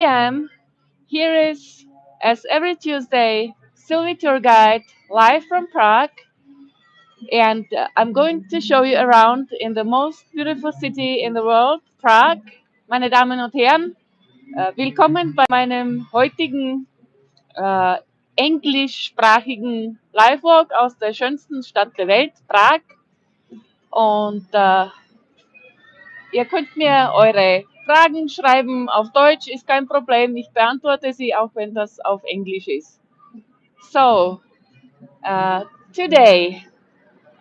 p.m. Here is, as every Tuesday, silvietourguide live from Prague, and I'm going to show you around in the most beautiful city in the world, Prague. Meine Damen und Herren, willkommen bei meinem heutigen äh, englischsprachigen Live-Walk aus der schönsten Stadt der Welt, Prag. Und ihr könnt mir eure Fragen schreiben auf Deutsch, ist kein Problem. Ich beantworte sie, auch wenn das auf Englisch ist. So, today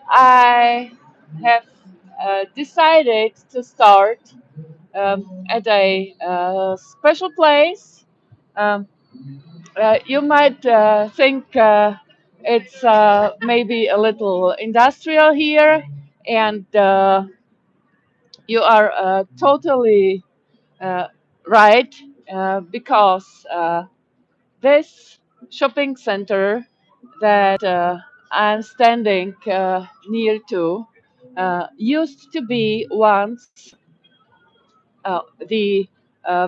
I have decided to start at a special place. Um, you might think it's maybe a little industrial here, and you are totally uh, right, because this shopping center that I'm standing near to used to be once the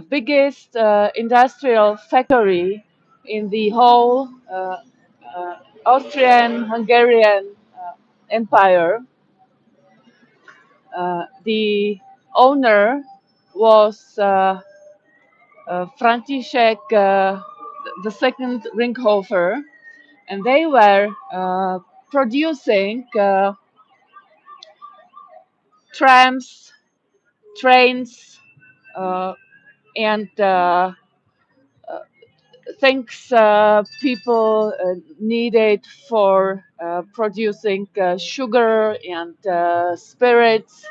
biggest industrial factory in the whole uh, Austrian-Hungarian Empire. The owner was František the second Ringhofer, and they were producing trams, trains, uh, and things people needed for producing sugar and spirits.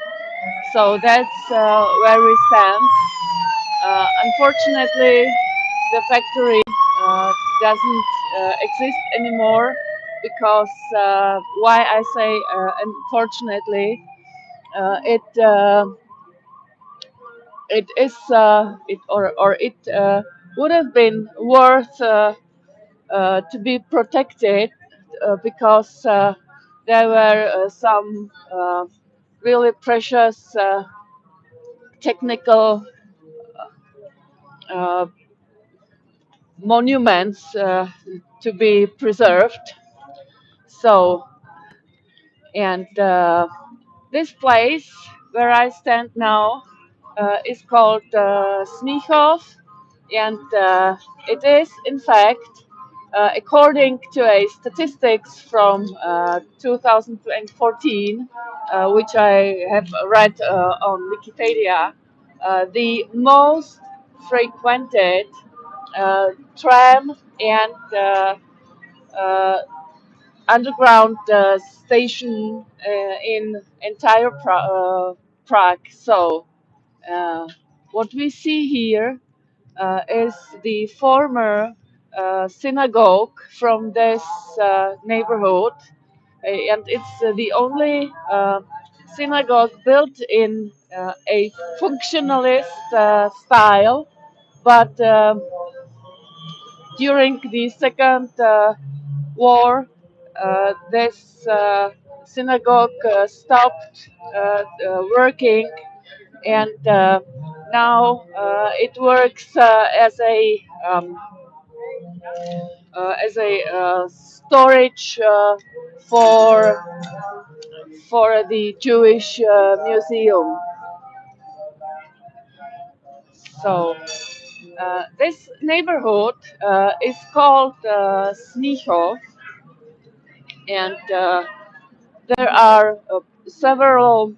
So that's where we stand. Unfortunately, the factory doesn't exist anymore because why I say unfortunately, it it is it or it would have been worth to be protected because there were some really precious technical uh, monuments to be preserved. So, and this place where I stand now is called Smíchov, and it is, in fact, according to a statistics from 2014, which I have read on Wikipedia, the most frequented uh, tram and uh, underground station in entire Prague. So what we see here is the former synagogue from this neighborhood, and it's the only synagogue built in a functionalist style. But during the Second War, this synagogue stopped working, and now it works as a storage for the Jewish museum. So this neighborhood is called Smíchov, and there are several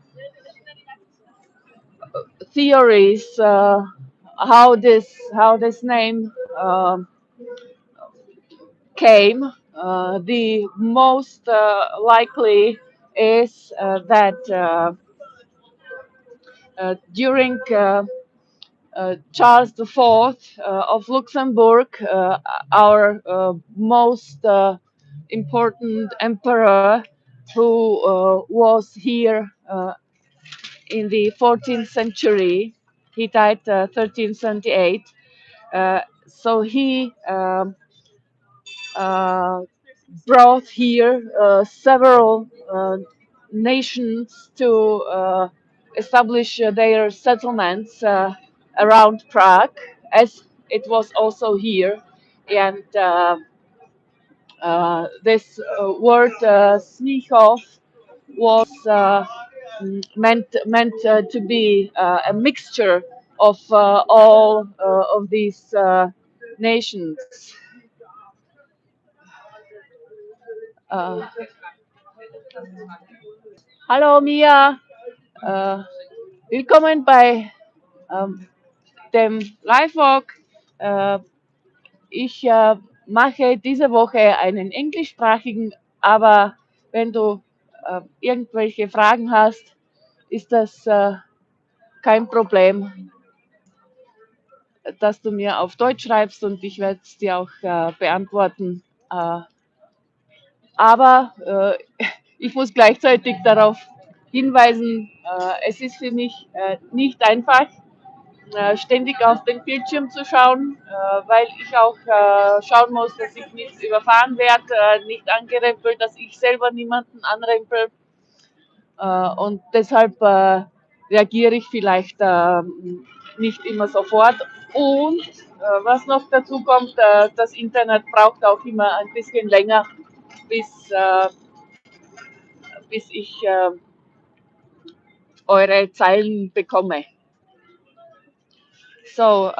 theories how this name came. The most likely is that during Charles IV of Luxembourg, our most important emperor, who was here in the 14th century. He died 1378. So he uh, brought here several nations to establish their settlements around Prague, as it was also here, and this word Smíchov was meant to be a mixture of all of these nations. Uh, Hallo Mia, äh, willkommen bei dem Live-Walk. Äh, ich mache diese Woche einen englischsprachigen, aber wenn du irgendwelche Fragen hast, ist das kein Problem, dass du mir auf Deutsch schreibst und ich werde es dir auch beantworten. Äh, aber ich muss gleichzeitig darauf hinweisen, es ist für mich nicht einfach, ständig auf den Bildschirm zu schauen, weil ich auch schauen muss, dass ich nicht überfahren werde, nicht angerempelt, dass ich selber niemanden anrempel. Und deshalb reagiere ich vielleicht nicht immer sofort. Und was noch dazu kommt, das Internet braucht auch immer ein bisschen länger, bis, bis ich eure Zeilen bekomme. So,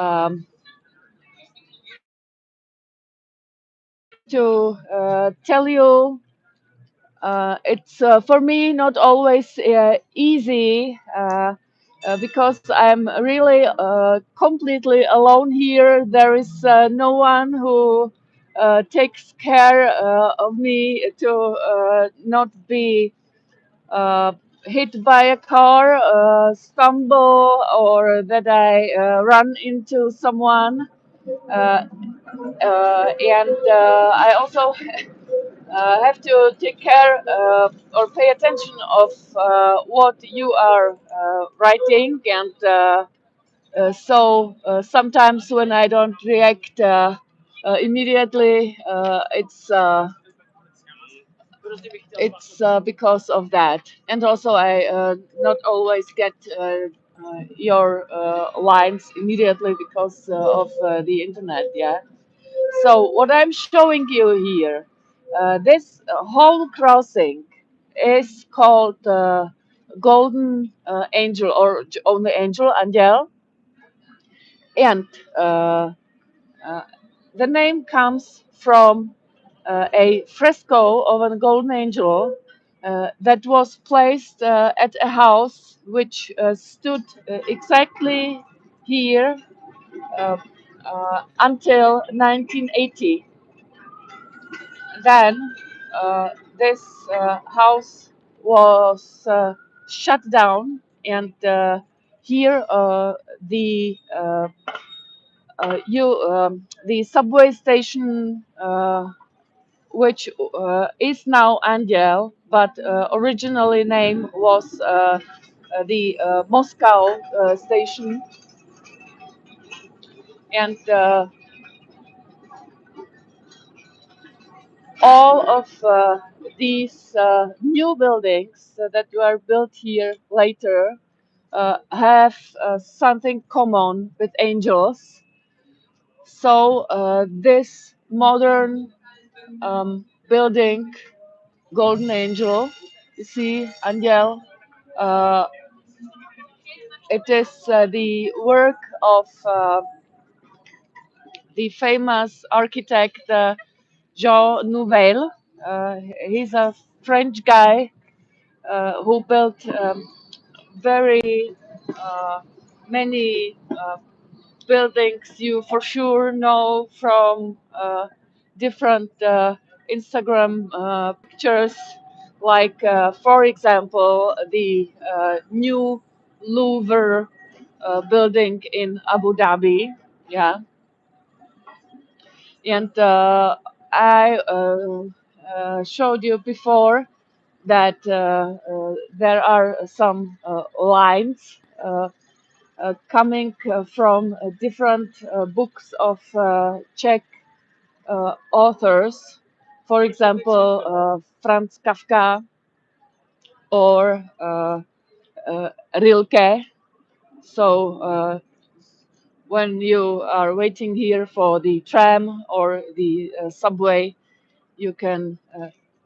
to tell you, it's for me not always easy because I'm really completely alone here. There is no one who takes care of me to not be uh, hit by a car, stumble, or that I run into someone. Uh, and I also have to take care or pay attention of what you are writing, and so sometimes when I don't react immediately, it's because of that, and also I not always get your lines immediately because of the internet. Yeah. So what I'm showing you here, this whole crossing is called Golden Angel or only Angel, Anděl, and uh, uh, the name comes from a fresco of a golden angel that was placed at a house which stood exactly here uh, until 1980. Then this house was shut down, and here the subway station, which is now Anděl, but originally name was the Moscow station, and all of these new buildings that were built here later have something common with angels. So this modern building, Golden Angel, you see, Anděl, uh, it is the work of the famous architect Jean Nouvel. He's a French guy who built very many buildings you for sure know from different Instagram pictures, like, for example, the new Louvre building in Abu Dhabi. Yeah, and I showed you before that there are some lines coming from different books of Czech authors, for example, Franz Kafka or Rilke. So when you are waiting here for the tram or the subway, you can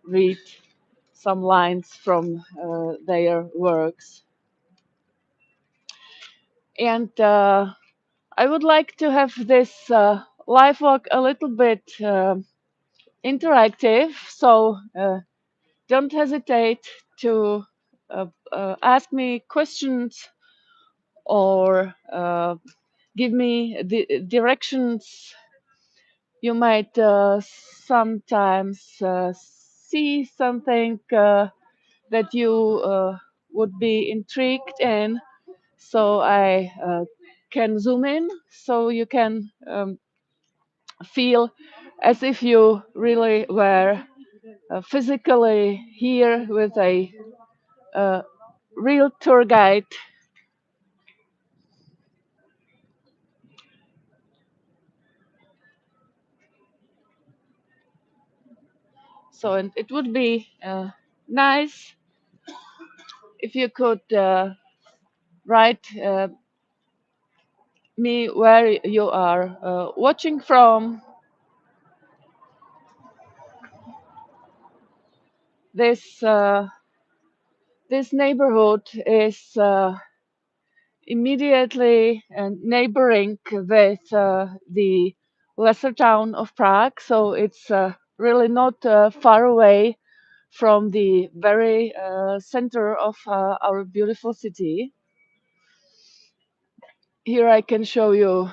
read some lines from their works. And I would like to have this live walk a little bit interactive, so don't hesitate to ask me questions or give me the directions. You might sometimes see something that you would be intrigued in, so I can zoom in so you can feel as if you really were physically here with a uh, real tour guide. So, and it would be nice if you could write me where you are watching from. This neighborhood is immediately neighboring with the lesser town of Prague, so it's really not far away from the very center of our beautiful city. Here I can show you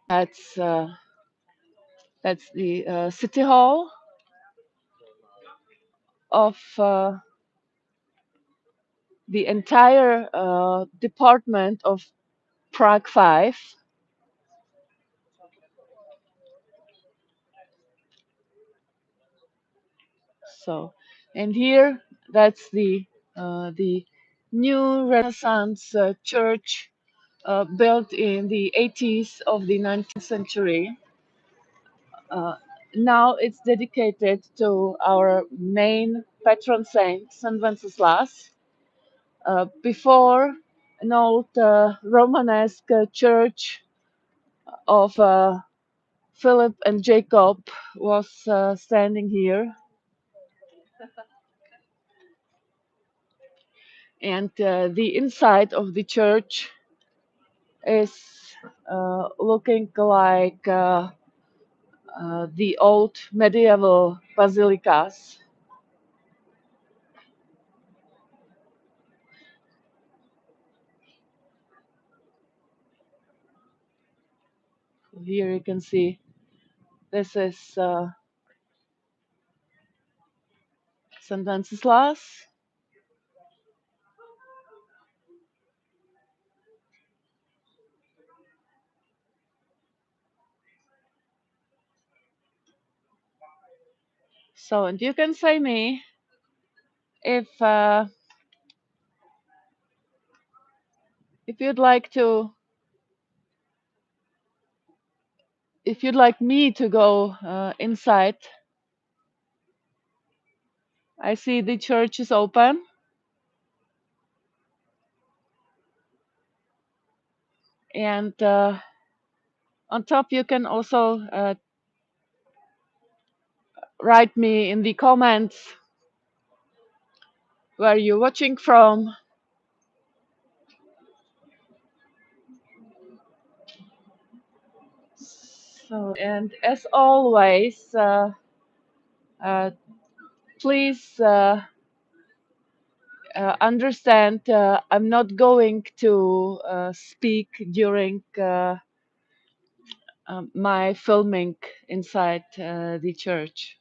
that's uh, that's the city hall of the entire department of Prague 5. So, and here that's the new Renaissance church built in the 80s of the 19th century. Uh, Now it's dedicated to our main patron saint, Saint Wenceslas. Before, an old Romanesque church of Philip and Jacob was standing here, and the inside of the church is looking like the old medieval basilicas. Here you can see this is St. Wenceslas. So, and you can say me if if you'd like to, if you'd like me to go inside. I see the church is open, and on top you can also write me in the comments where you're watching from. So, and as always, uh, please understand I'm not going to speak during my filming inside the church.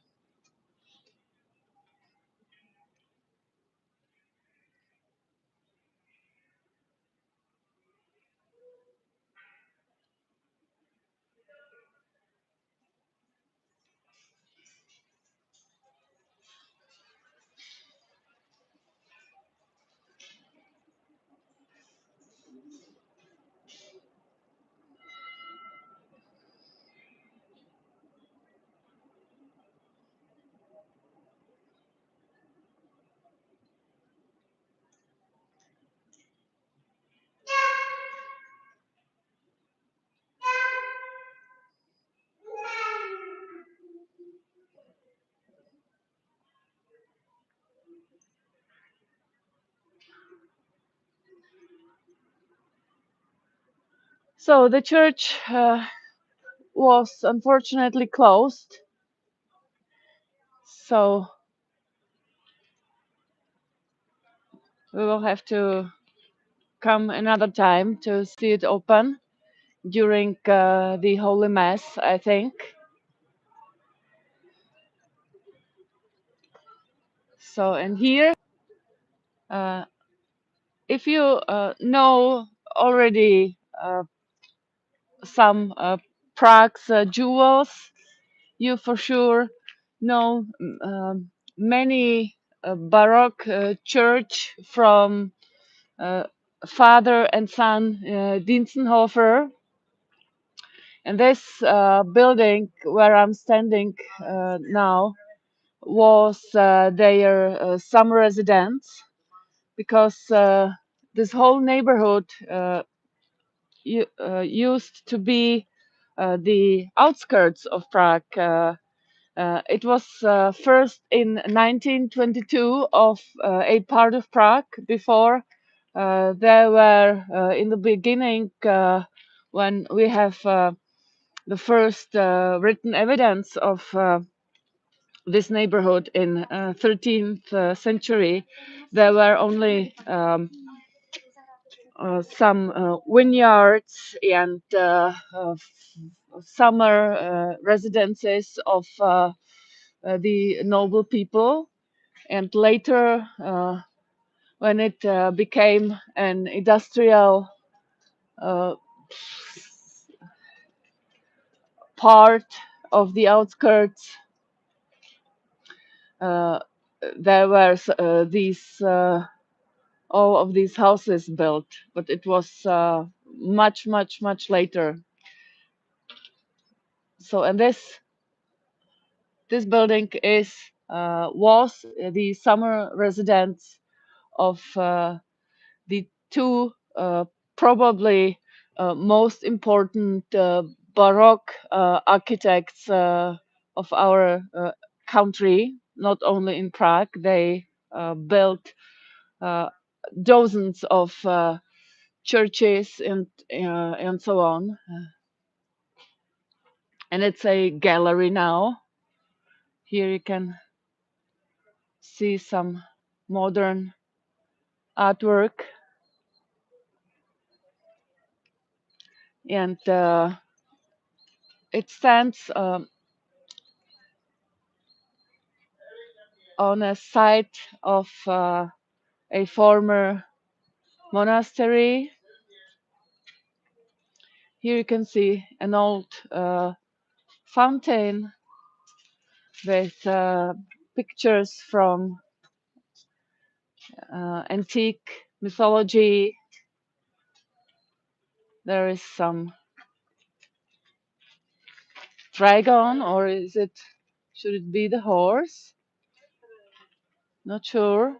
So the church was unfortunately closed. So we will have to come another time to see it open during the Holy Mass, I think. So, and here, if you know already some Prague's jewels, you for sure know many Baroque church from father and son Diensthofer. And this building where I'm standing now was their summer residence, because this whole neighborhood used to be the outskirts of Prague. It was first in 1922 of a part of Prague. Before there were in the beginning, when we have the first written evidence of this neighborhood in 13th century, there were only some vineyards and summer residences of the noble people. And later, when it became an industrial part of the outskirts, uh, there were these all of these houses built, but it was much later. So, and this building is was the summer residence of the two probably most important Baroque architects of our country. Not only in Prague, they built dozens of churches and so on. And it's a gallery now. Here you can see some modern artwork, and it stands on a site of a former monastery. Here you can see an old fountain with pictures from antique mythology. There is some dragon, or should it be the horse? Not sure.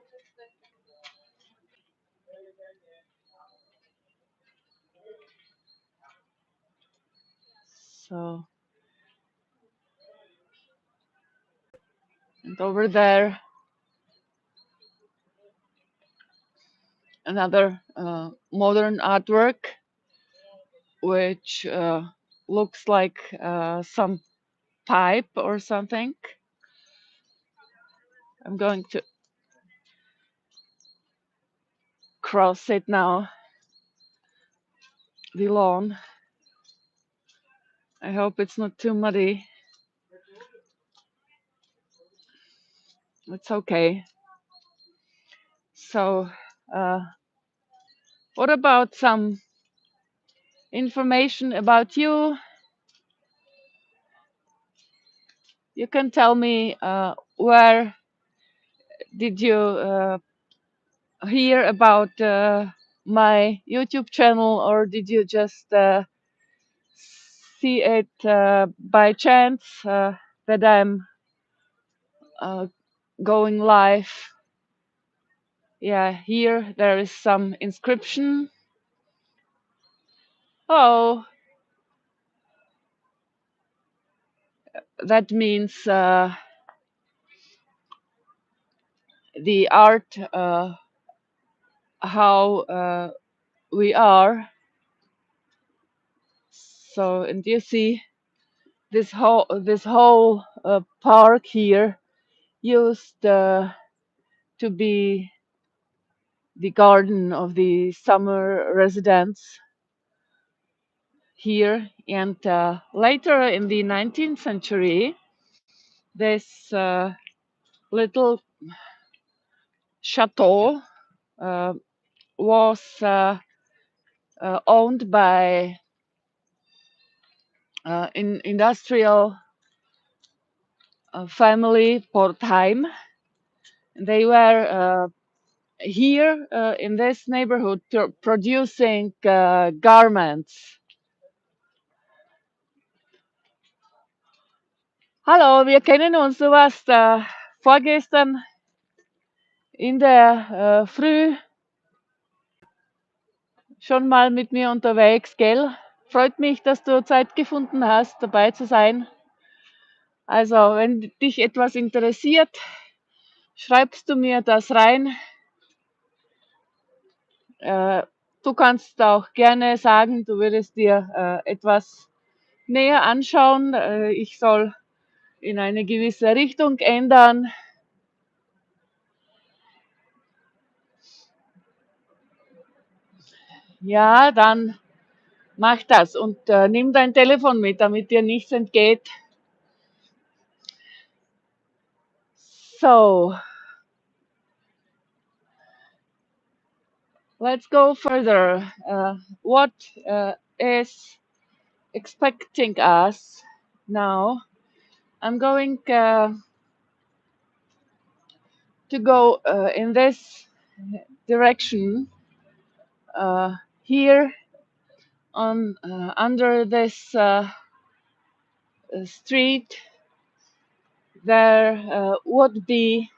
So, and over there, another modern artwork, which looks like some pipe or something. I'm going to cross it now, the lawn. I hope it's not too muddy. It's okay. So, uh, what about some information about you? You can tell me where did you hear about my YouTube channel, or did you just see it by chance that I'm uh, going live? Yeah, here there is some inscription. Oh, that means the art, how we are. So, and you see this whole park here used to be the garden of the summer residents here. And later in the 19th century, this little chateau uh, was owned by industrial family Portheim. They were here in this neighborhood producing garments. Hallo, wir kennen uns. Du warst vorgestern in der Früh schon mal mit mir unterwegs, gell? Freut mich, dass du Zeit gefunden hast, dabei zu sein. Also, wenn dich etwas interessiert, schreibst du mir das rein. Du kannst auch gerne sagen, du würdest dir etwas näher anschauen. Ich soll in eine gewisse Richtung ändern. Ja, dann mach das und nimm dein Telefon mit, damit dir nichts entgeht. So, let's go further. What is expecting us now? I'm going to go in this direction here on under this street. There would be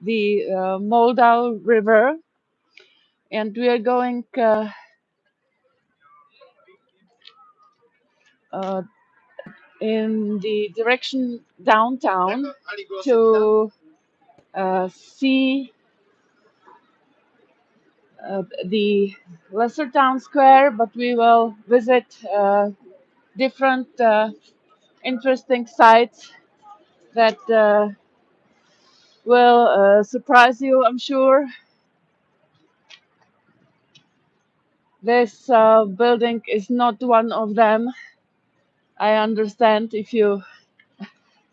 the Moldau River, and we are going in the direction downtown to see the lesser town square, but we will visit different interesting sites that will surprise you, I'm sure. This building is not one of them. I understand if you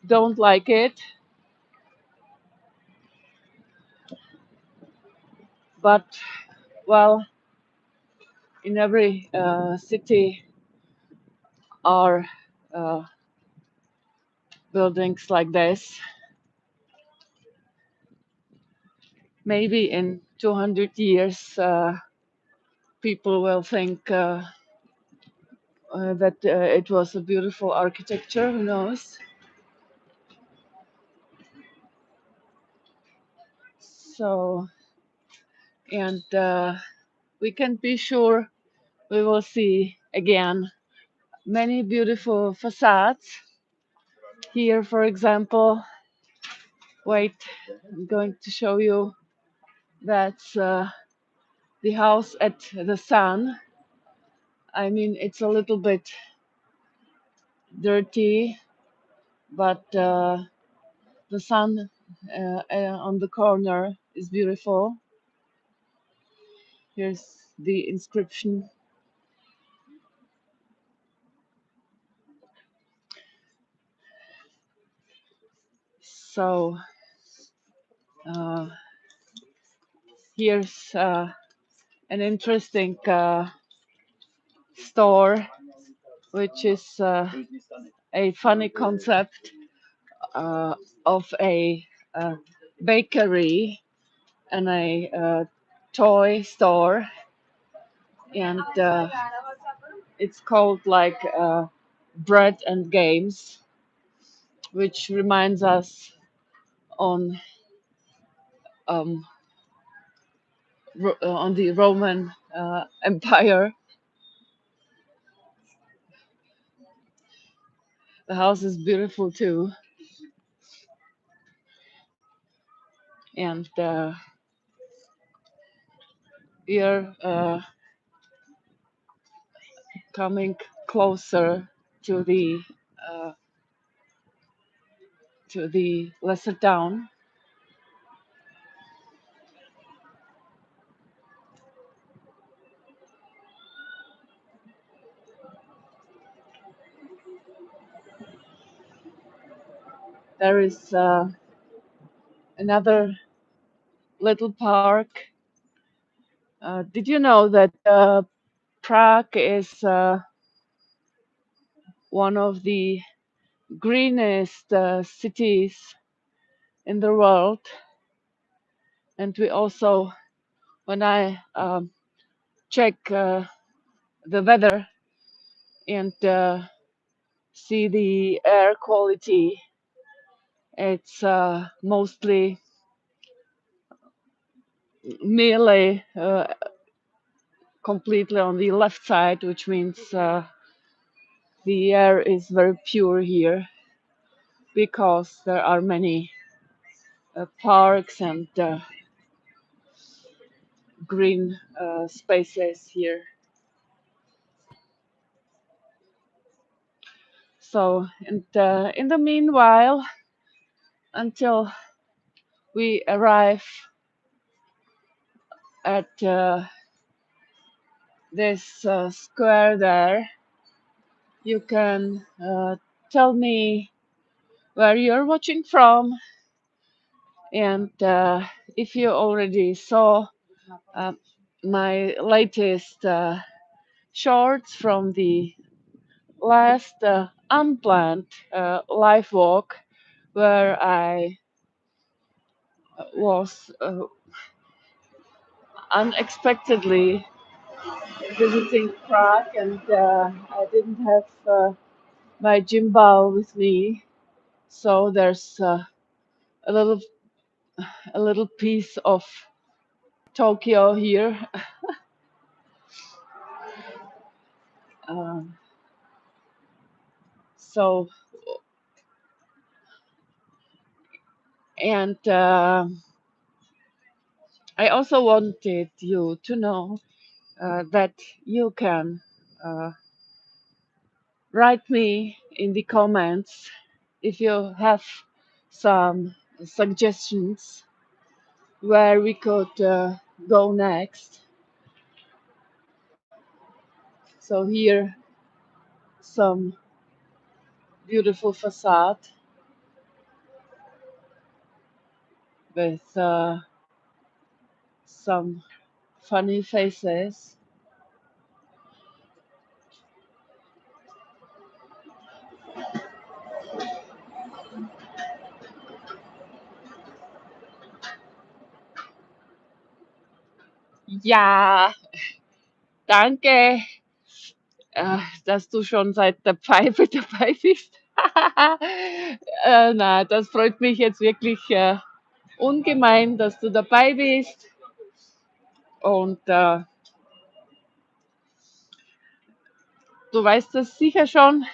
don't like it, but well, in every city are uh, buildings like this. Maybe in 200 years, people will think that it was a beautiful architecture, who knows? So, and we can be sure we will see again many beautiful facades. Here, for example, wait, I'm going to show you that's the house at the sun. I mean, it's a little bit dirty, but the sun on the corner is beautiful. Here's the inscription. So here's an interesting store, which is a funny concept of a bakery and a toy store, and it's called like Bread and Games, which reminds us um, on the Roman Empire. The house is beautiful too, and we are coming closer to uh, the lesser town. There is another little park. Did you know that Prague is one of the greenest cities in the world? And we also, when I check the weather and see the air quality, it's mostly nearly completely on the left side, which means the air is very pure here because there are many parks and green spaces here. So, and in the meanwhile, until we arrive at this square there, you can tell me where you're watching from, and if you already saw uh, my latest shorts from the last unplanned live walk, where I was unexpectedly visiting Prague, and I didn't have my gym ball with me, so there's a little piece of Tokyo here. Um, so and I also wanted you to know that you can write me in the comments if you have some suggestions where we could go next. So here some beautiful facade with some funny faces. Ja, danke, dass du schon seit der Pfeife dabei bist. Na, das freut mich jetzt wirklich ungemein, dass du dabei bist. Und du weißt das sicher schon,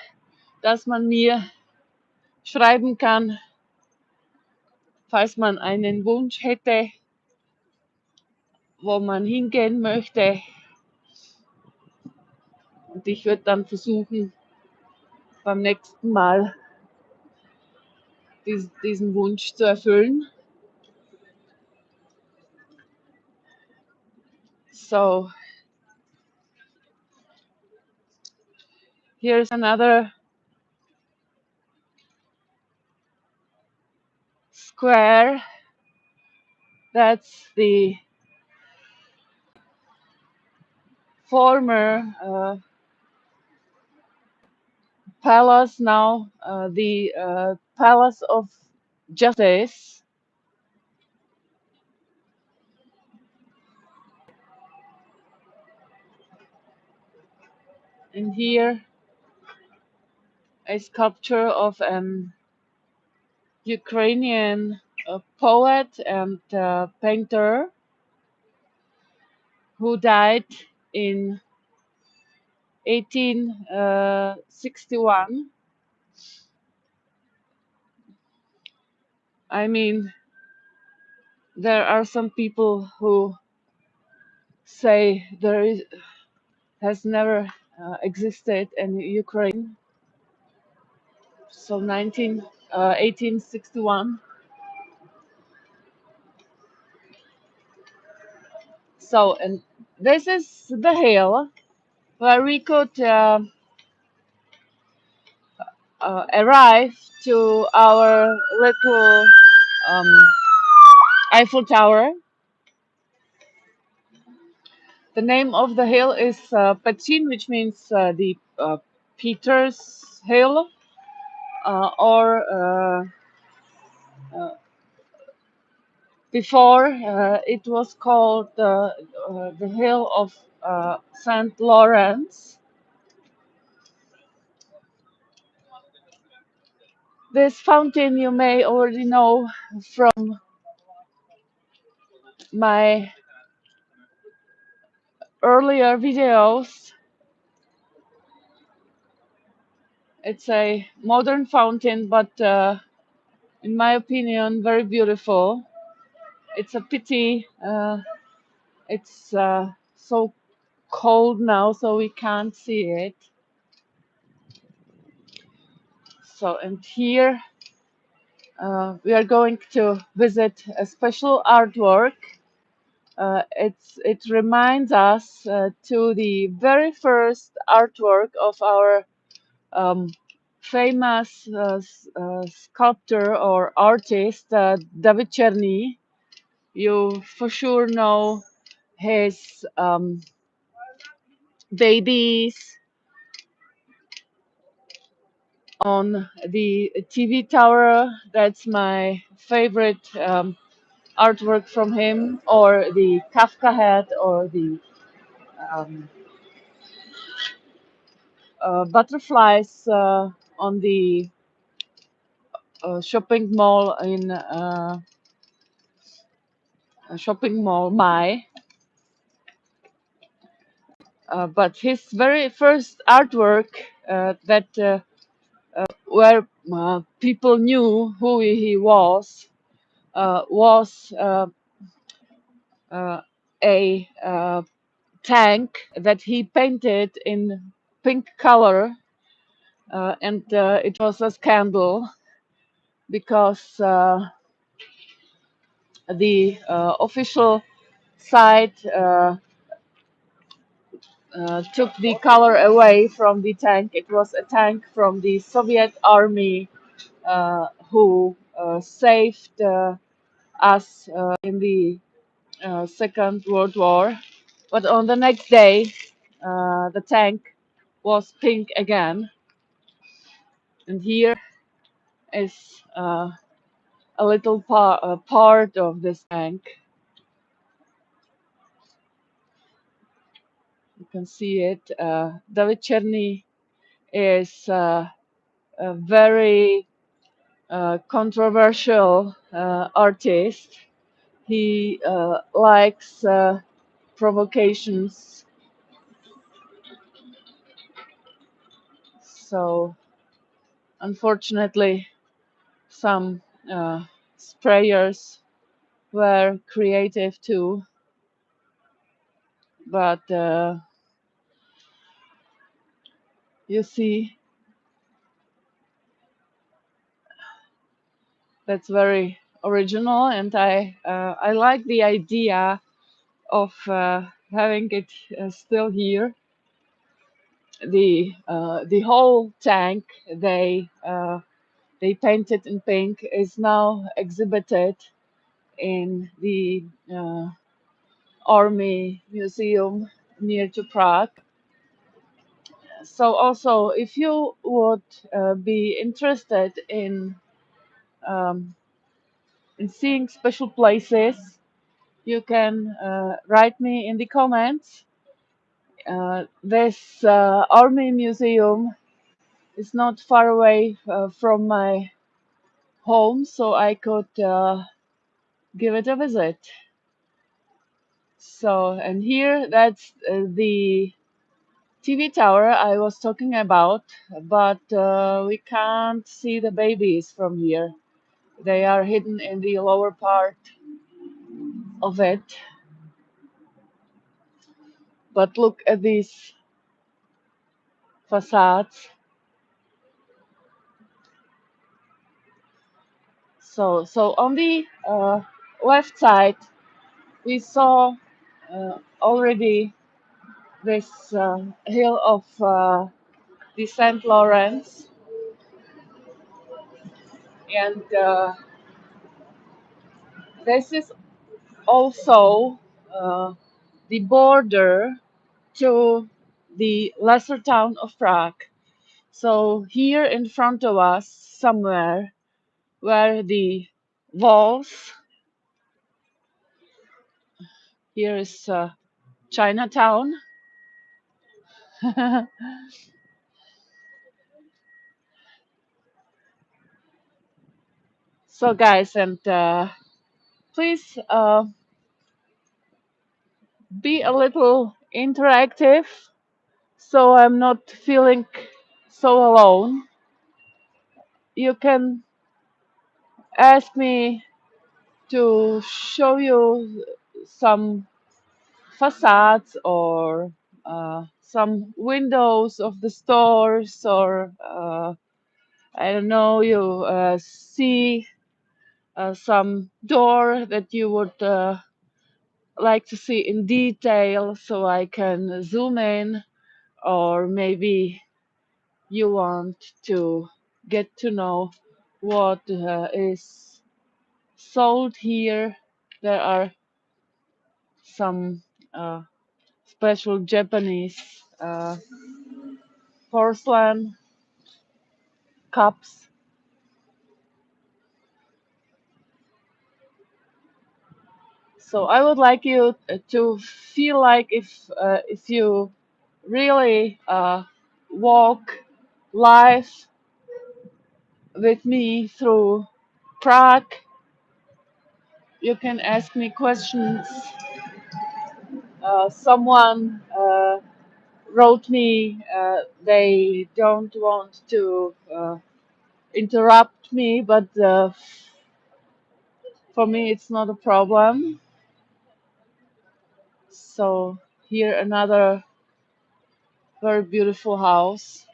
dass man mir schreiben kann, falls man einen Wunsch hätte, wo man hingehen möchte. Und ich würde dann versuchen, beim nächsten Mal diesen Wunsch zu erfüllen. So, here's another square. That's the former palace, now the Palace of Justice. And here a sculpture of an Ukrainian poet and painter who died in 1861. I mean, there are some people who say there has never existed in Ukraine. So 1861. So, and this is the hill where we could arrive to our little um, Eiffel Tower. The name of the hill is Pachin, which means the Peter's Hill, or uh, before it was called the Hill of Saint Lawrence. This fountain you may already know from my earlier videos. It's a modern fountain, but in my opinion, very beautiful. It's a pity it's so cold now, so we can't see it. So, and here we are going to visit a special artwork. It reminds us to the very first artwork of our famous sculptor or artist, David Cherny. You for sure know his babies on the TV tower. That's my favorite artwork from him, or the Kafka head, or the um, butterflies on the shopping mall in shopping mall Mai. But his very first artwork that where people knew who he was a tank that he painted in pink color, and it was a scandal because the official side took the color away from the tank. It was a tank from the Soviet army who saved us in the Second World War. But on the next day, the tank was pink again. And here is a little part of this tank. You can see it. David Cherny is a very controversial artist. He likes provocations. So, unfortunately, some sprayers were creative too, but you see, that's very original, and I like the idea of having it still here. The whole tank they painted in pink is now exhibited in the Army Museum near to Prague. So also, if you would be interested um, in seeing special places, you can write me in the comments. This Army Museum is not far away from my home, so I could give it a visit. So, and here that's the TV tower I was talking about, but we can't see the babies from here. They are hidden in the lower part of it. But look at these facades. So on the left side, we saw already this hill of the St. Lawrence, and this is also the border to the lesser town of Prague. So here in front of us, somewhere where the walls, here is Chinatown. So guys, and please be a little interactive, so I'm not feeling so alone. You can ask me to show you some facades or some windows of the stores, or I don't know, you see some door that you would like to see in detail so I can zoom in, or maybe you want to get to know what is sold here. There are some special Japanese porcelain cups. So I would like you to feel like if you really walk live with me through Prague, you can ask me questions. Someone wrote me they don't want to interrupt me, but for me it's not a problem. So here another very beautiful house,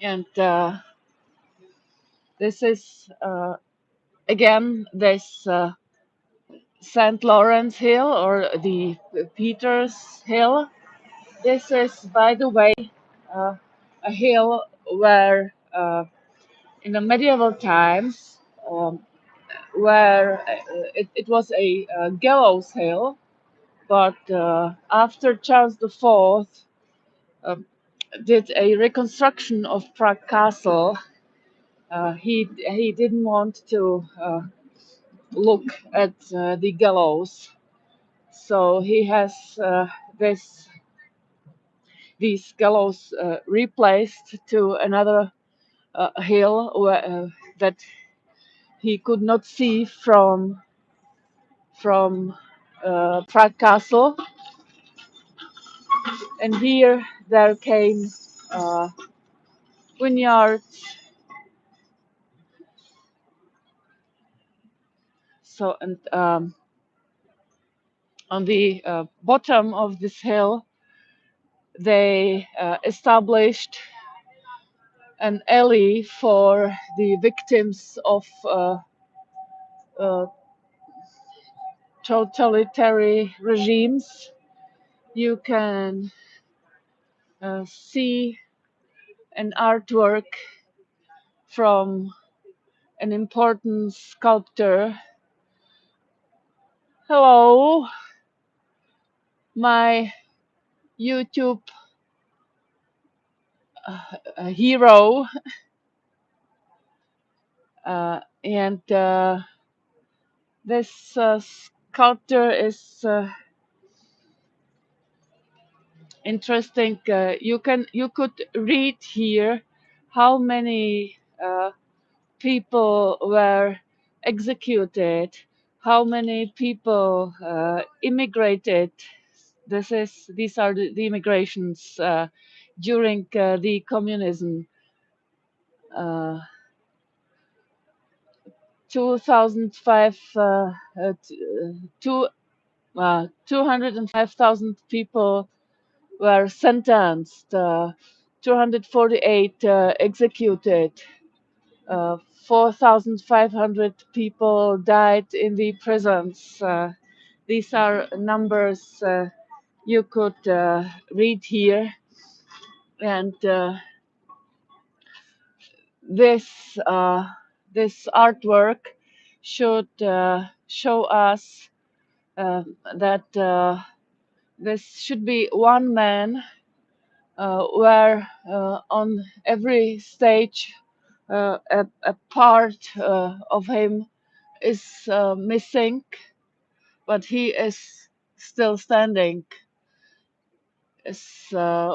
and this is again this St. Lawrence Hill, or the Peter's Hill. This is, by the way, uh, a hill where in the medieval times, where it was a gallows hill, but after Charles IV um, did a reconstruction of Prague Castle, he didn't want to look at the gallows, so he has this these gallows replaced to another hill that he could not see from Prague Castle, and here there came uh, vineyards. So and on the bottom of this hill, they established an alley for the victims of uh, totalitarian regimes. You can see an artwork from an important sculptor. Hello, my YouTube hero, and this sculptor is interesting. You could read here how many people were executed, how many people immigrated. These are the immigrations during the communism. Uh, 205,000 people were sentenced, 248 executed, 4,500 people died in the prisons. These are numbers you could read here, and this this artwork should show us that this should be one man, where on every stage a part of him is missing, but he is still standing. As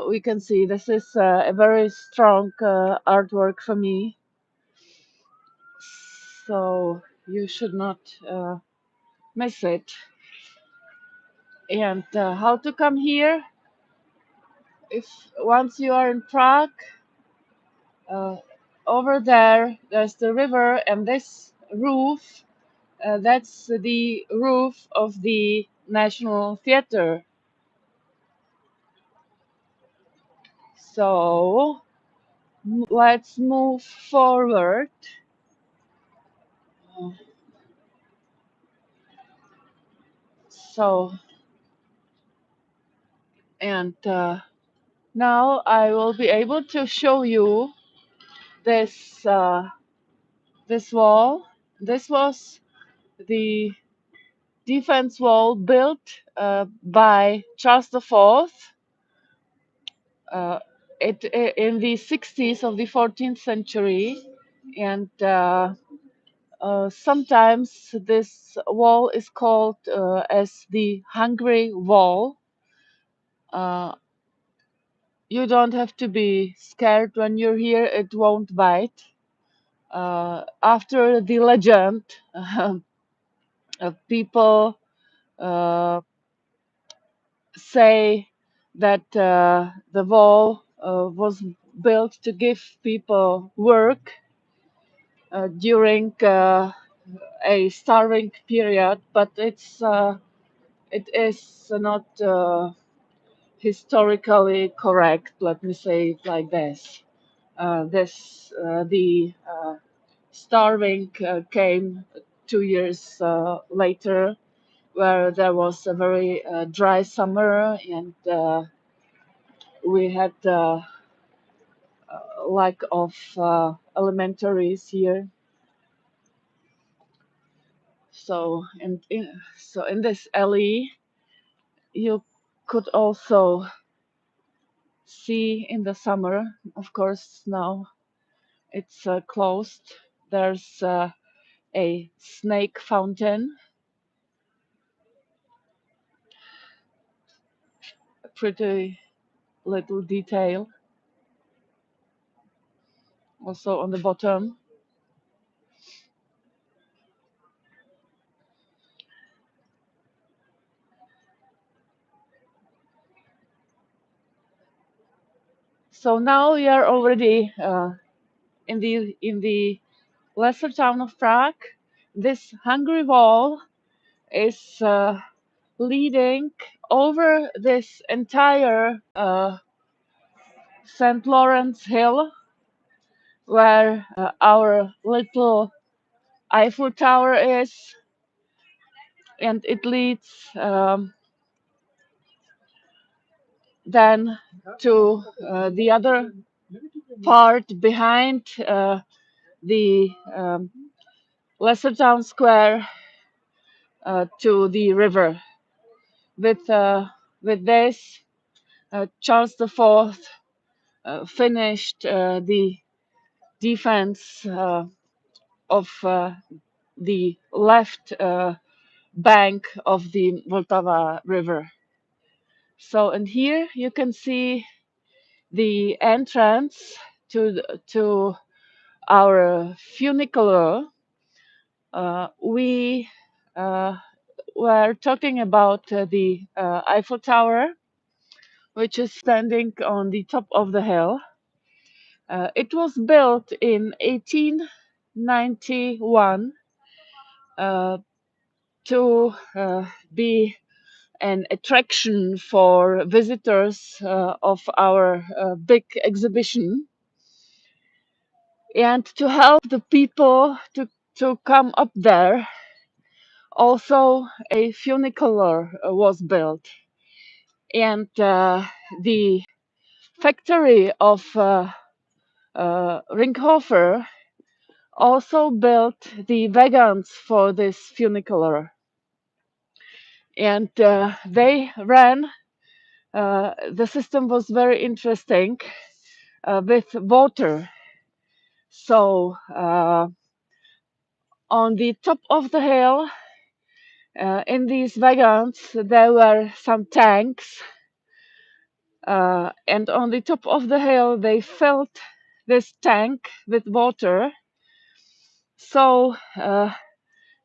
we can see, this is a very strong artwork for me, so you should not miss it. And how to come here? If once you are in Prague, uh, over there's the river, and this roof, that's the roof of the National Theater. So let's move forward. So, and now I will be able to show you this this wall. This was the defense wall built by Charles IV. In the 60s of the 14th century, and sometimes this wall is called as the Hungry Wall. You don't have to be scared when you're here, it won't bite. After the legend, people say that the wall was built to give people work during a starving period, but it is not historically correct. Let me say it like this. The starving came 2 years later, where there was a very dry summer, and we had lack of elementaries here. So in this alley, you could also see in the summer. Of course, now it's closed. There's a snake fountain, a pretty little detail. Also on the bottom. So now we are already in the lesser town of Prague. This Hungry Wall is leading over this entire St. Lawrence Hill, where our little Eiffel Tower is, and it leads then to the other part behind the lesser town square, to the river. With this, Charles IV finished the defense of the left bank of the Vltava River. So, and here you can see the entrance to our funicular. We were talking about the Eiffel Tower, which is standing on the top of the hill. It was built in 1891, to be an attraction for visitors of our big exhibition, and to help the people to come up there. Also, a funicular was built, and the factory of Ringhofer also built the wagons for this funicular, and they ran. The system was very interesting with water. So on the top of the hill, in these wagons, there were some tanks, and on the top of the hill, they filled this tank with water. So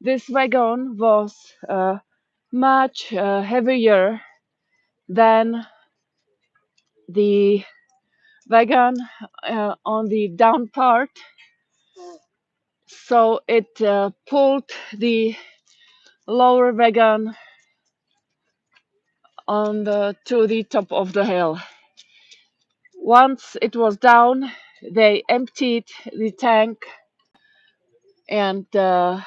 this wagon was much heavier than the wagon on the down part. So it pulled the lower wagon to the top of the hill. Once it was down, they emptied the tank, and the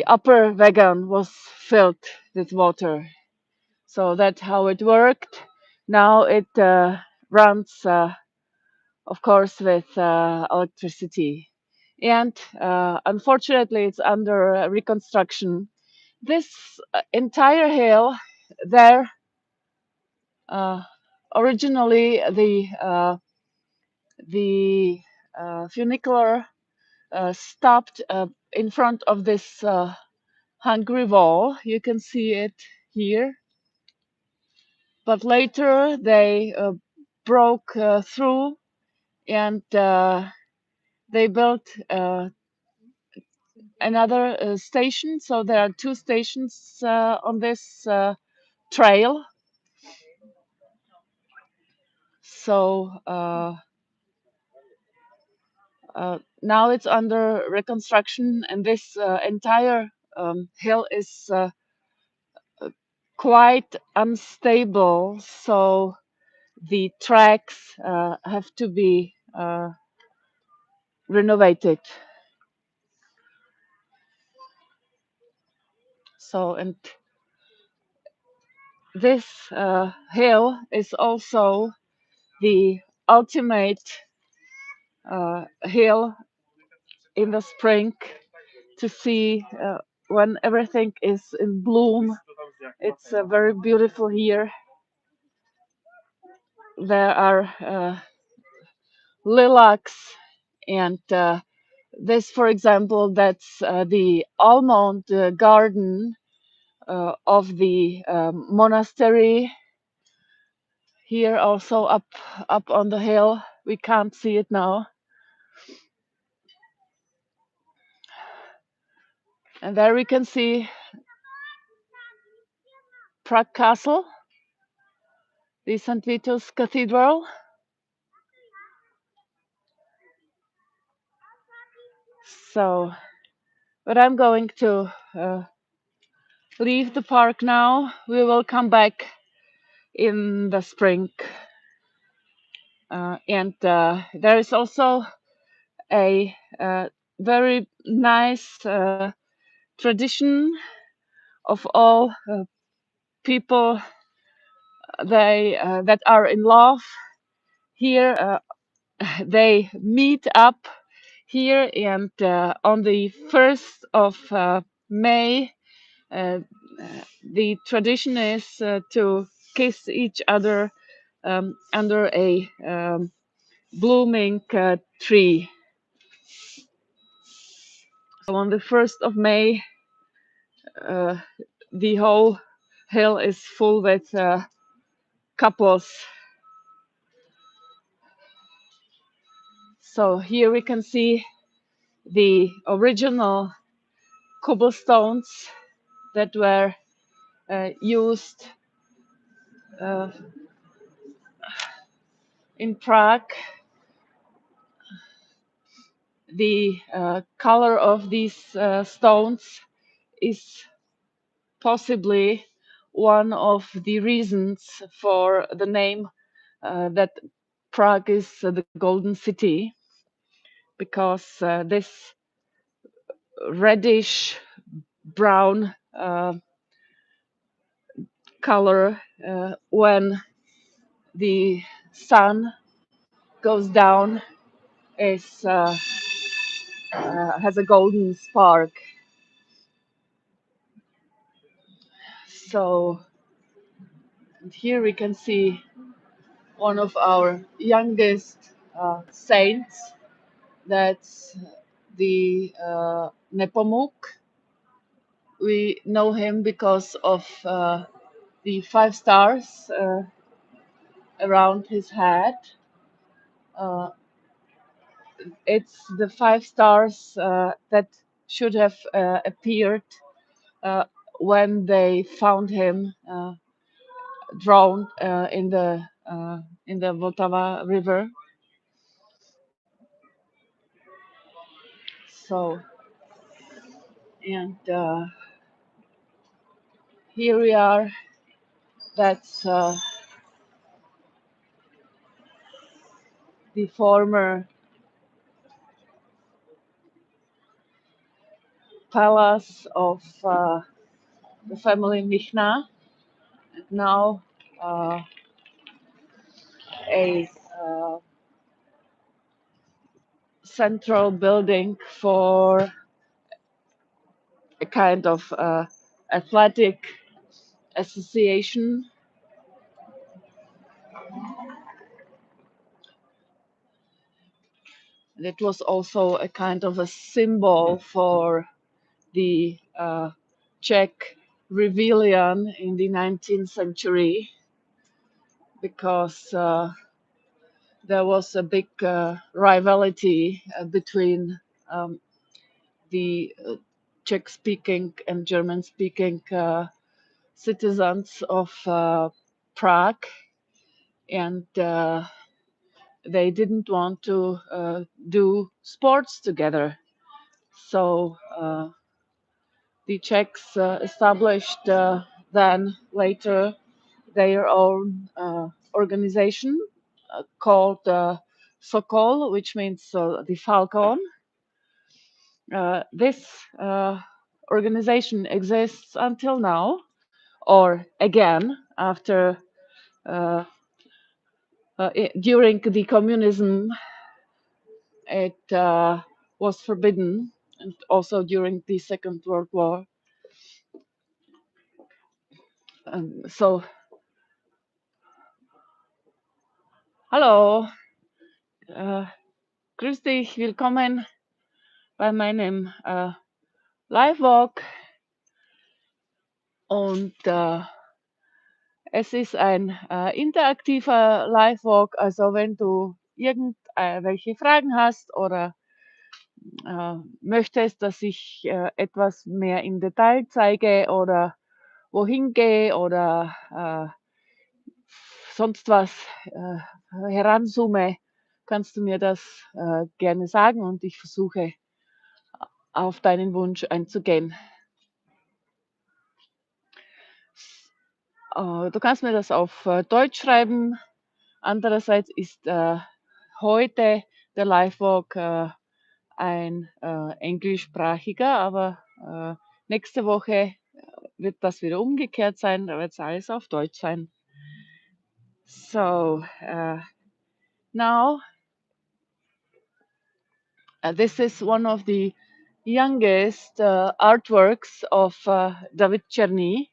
upper wagon was filled with water. So that's how it worked. Now it runs, of course, with electricity. And unfortunately, it's under reconstruction. This entire hill, there, originally the funicular stopped in front of this hungry wall. You can see it here. But later they broke through, and they built another station. So there are two stations on this trail. So now it's under reconstruction, and this entire hill is quite unstable. So the tracks have to be renovated. So, and this hill is also the ultimate hill in the spring to see when everything is in bloom. It's very beautiful here. There are lilacs, and this, for example, that's the almond garden of the monastery. Here also up on the hill. We can't see it now. And there we can see Prague Castle, the St. Vitus Cathedral. So, but I'm going to leave the park now. We will come back in the spring. And there is also a very nice tradition of all people that are in love here. They meet up here, and on the 1st of May, the tradition is to kiss each other under a blooming tree. So on the 1st of May, the whole hill is full with couples. So here we can see the original cobblestones that were used in Prague the color of these stones is possibly one of the reasons for the name that Prague is the Golden City, because this reddish brown color, when the sun goes down, is has a golden spark. So here we can see one of our youngest saints. That's the Nepomuk. We know him because of the 5 stars around his head. Uh, it's the 5 stars that should have appeared uh, when they found him drowned in the Vltava River. So, and here we are. That's the former palace of the family Michna, now uh, a central building for a kind of athletic association. It was also a kind of a symbol for the Czech rebellion in the 19th century, because there was a big rivalry between um, the Czech-speaking and German-speaking citizens of Prague, and they didn't want to do sports together. So the Czechs established then later their own organization called Sokol, which means the falcon. This organization exists until now, or again after during the communism it was forbidden, and also during the Second World War. So, hallo, grüß dich, willkommen bei meinem Live-Walk. Und es ist ein interaktiver Live-Walk, also wenn du irgendwelche Fragen hast oder möchtest, dass ich etwas mehr im Detail zeige oder wohin gehe oder sonst was heranzoome, kannst du mir das gerne sagen und ich versuche auf deinen Wunsch einzugehen. Du kannst mir das auf Deutsch schreiben. Andererseits ist heute der Live-Walk ein englischsprachiger, aber nächste Woche wird das wieder umgekehrt sein, da wird es alles auf Deutsch sein. So, now this is one of the youngest artworks of David Czerny,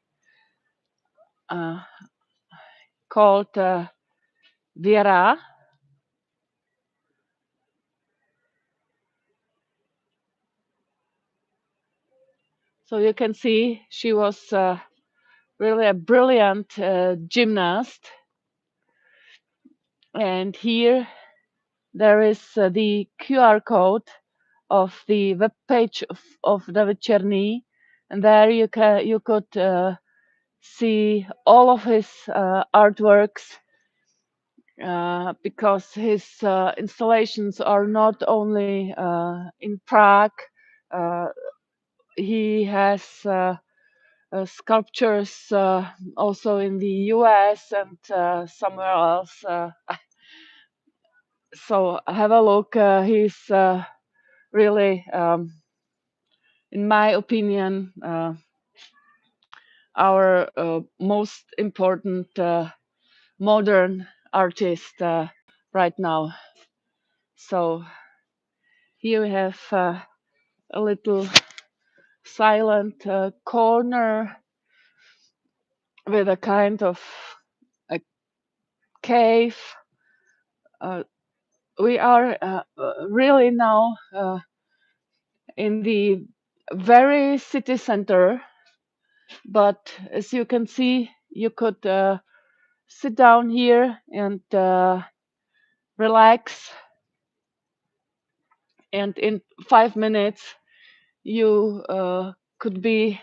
called Vera. So you can see she was really a brilliant gymnast. And here there is the QR code of the web page of David Czerny, and there you could see all of his artworks because his installations are not only in Prague. Uh, he has sculptures also in the US and somewhere else. So have a look. He's really, in my opinion, our most important modern artist right now. So here we have a little silent corner with a kind of a cave. We are really now in the very city center, but as you can see, you could sit down here and relax, and in 5 minutes you could be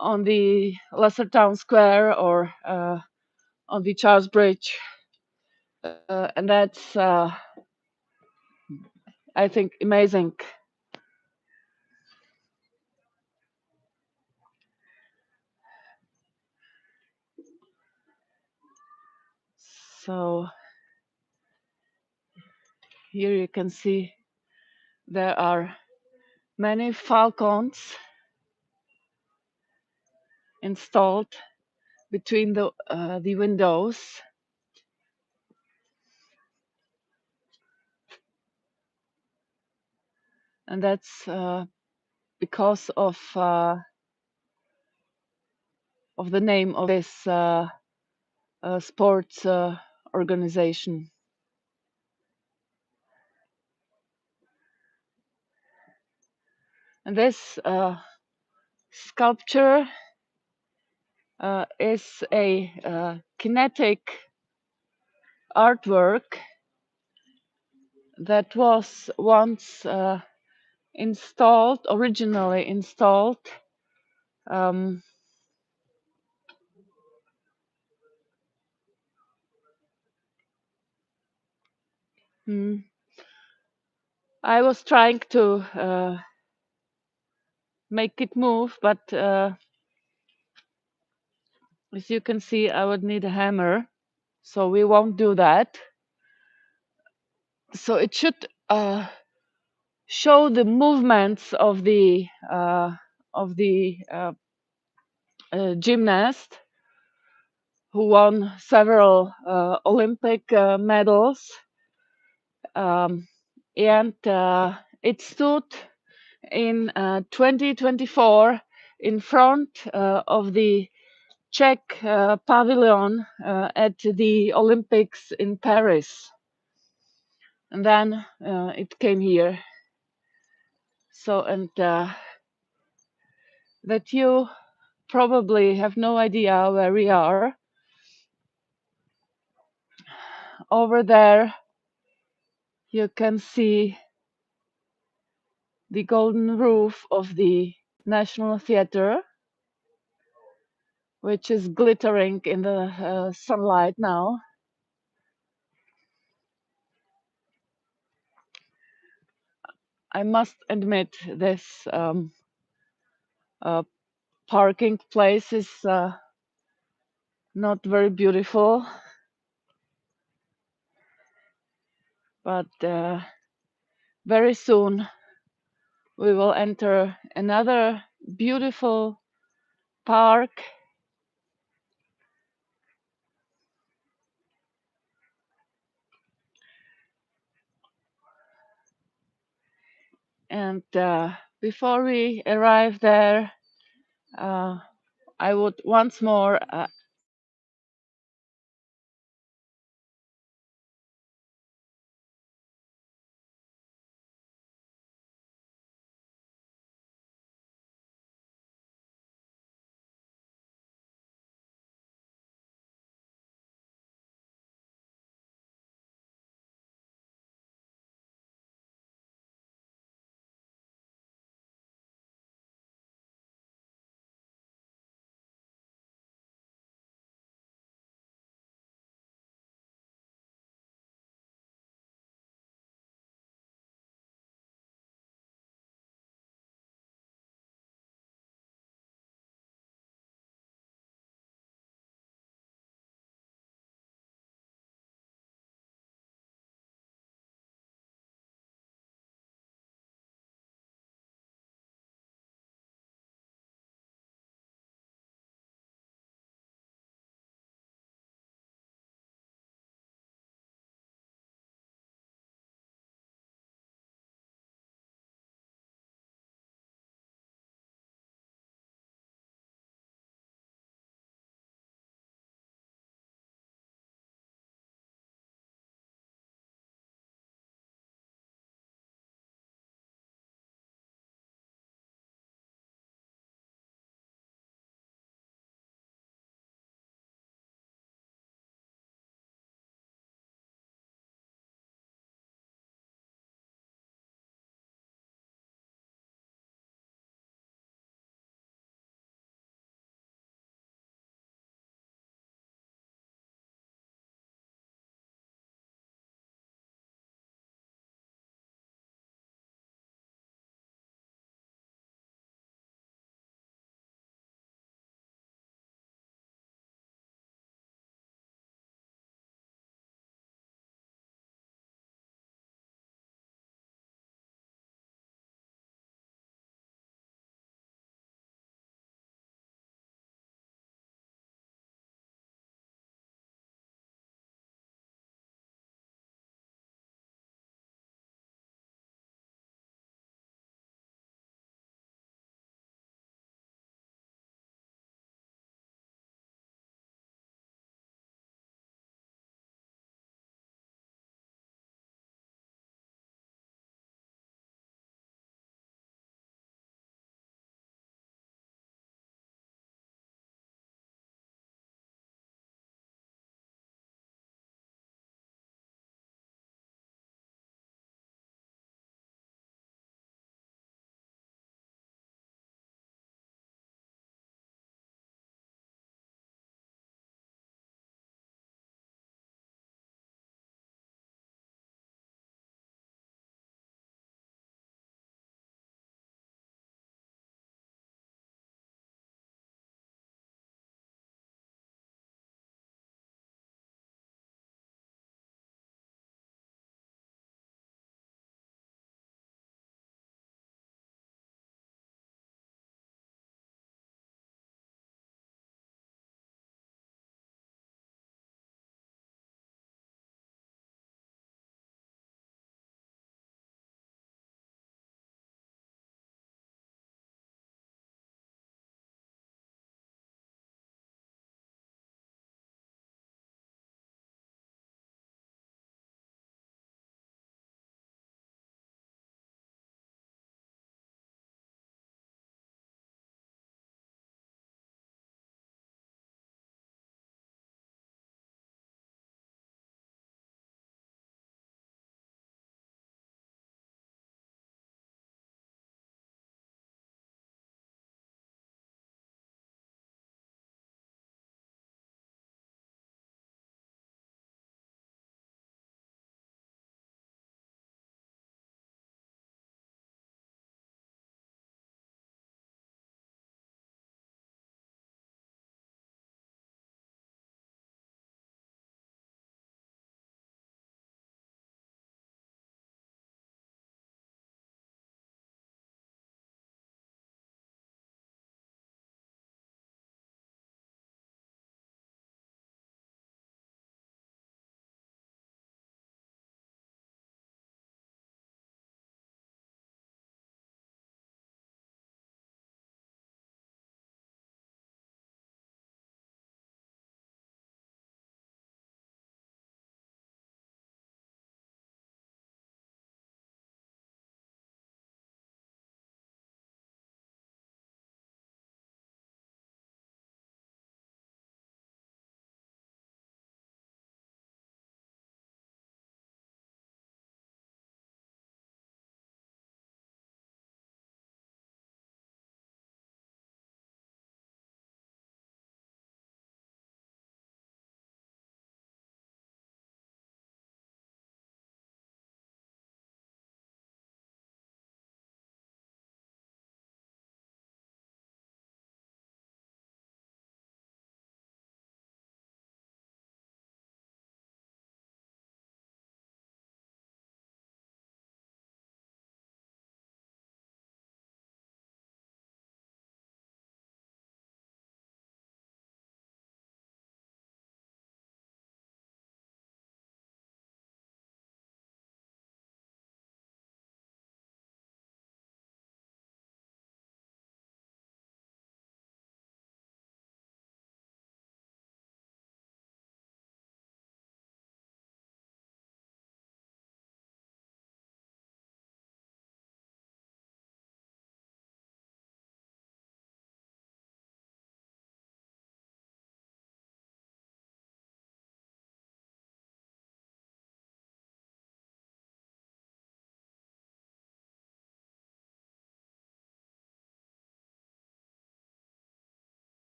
on the lesser town square or on the Charles Bridge, and that's I think amazing. So here you can see there are many falcons installed between the windows, and that's because of the name of this sports organization. And this sculpture is a kinetic artwork that was once originally installed um, hmm, I was trying to make it move, but as you can see, I would need a hammer, so we won't do that. So it should show the movements of the gymnast who won several Olympic medals, and it stood in 2024 in front of the Czech pavilion at the Olympics in Paris, and then it came here. So, and that you probably have no idea where we are. Over there, you can see the golden roof of the National Theatre, which is glittering in the sunlight now. I must admit, this uh, parking place is not very beautiful, but very soon we will enter another beautiful park, and before we arrive there, I would once more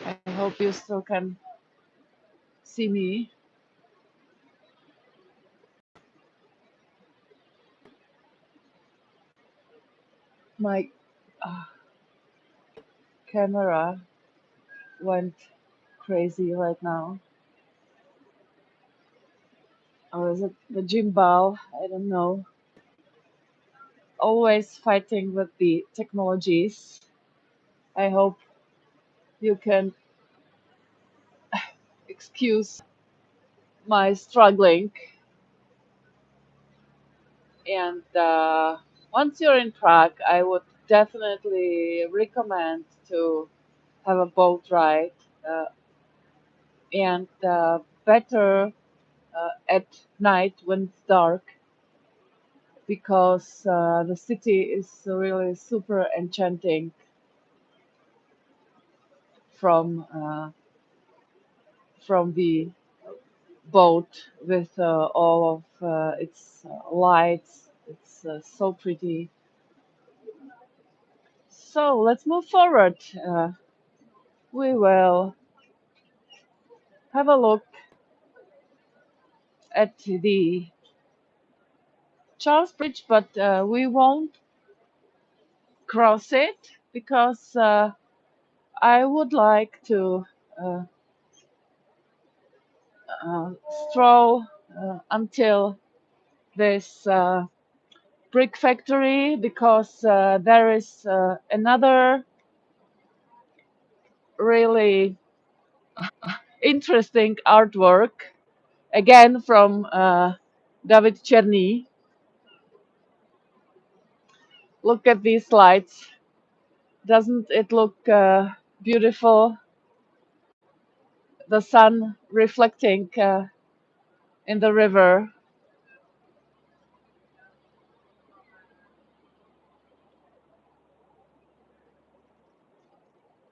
I hope you still can see me. My uh, camera went crazy right now. Or is it the gimbal? I don't know. Always fighting with the technologies. I hope you can excuse my struggling. And once you're in Prague, I would definitely recommend to have a boat ride, uh, and better at night when it's dark, because the city is really super enchanting from the boat with all of its lights. It's so pretty. So let's move forward. We will have a look at the Charles Bridge, but we won't cross it because I would like to uh, uh, stroll until this brick factory, because there is another really interesting artwork, again from David Cherny. Look at these lights. Doesn't it look beautiful? The sun reflecting in the river.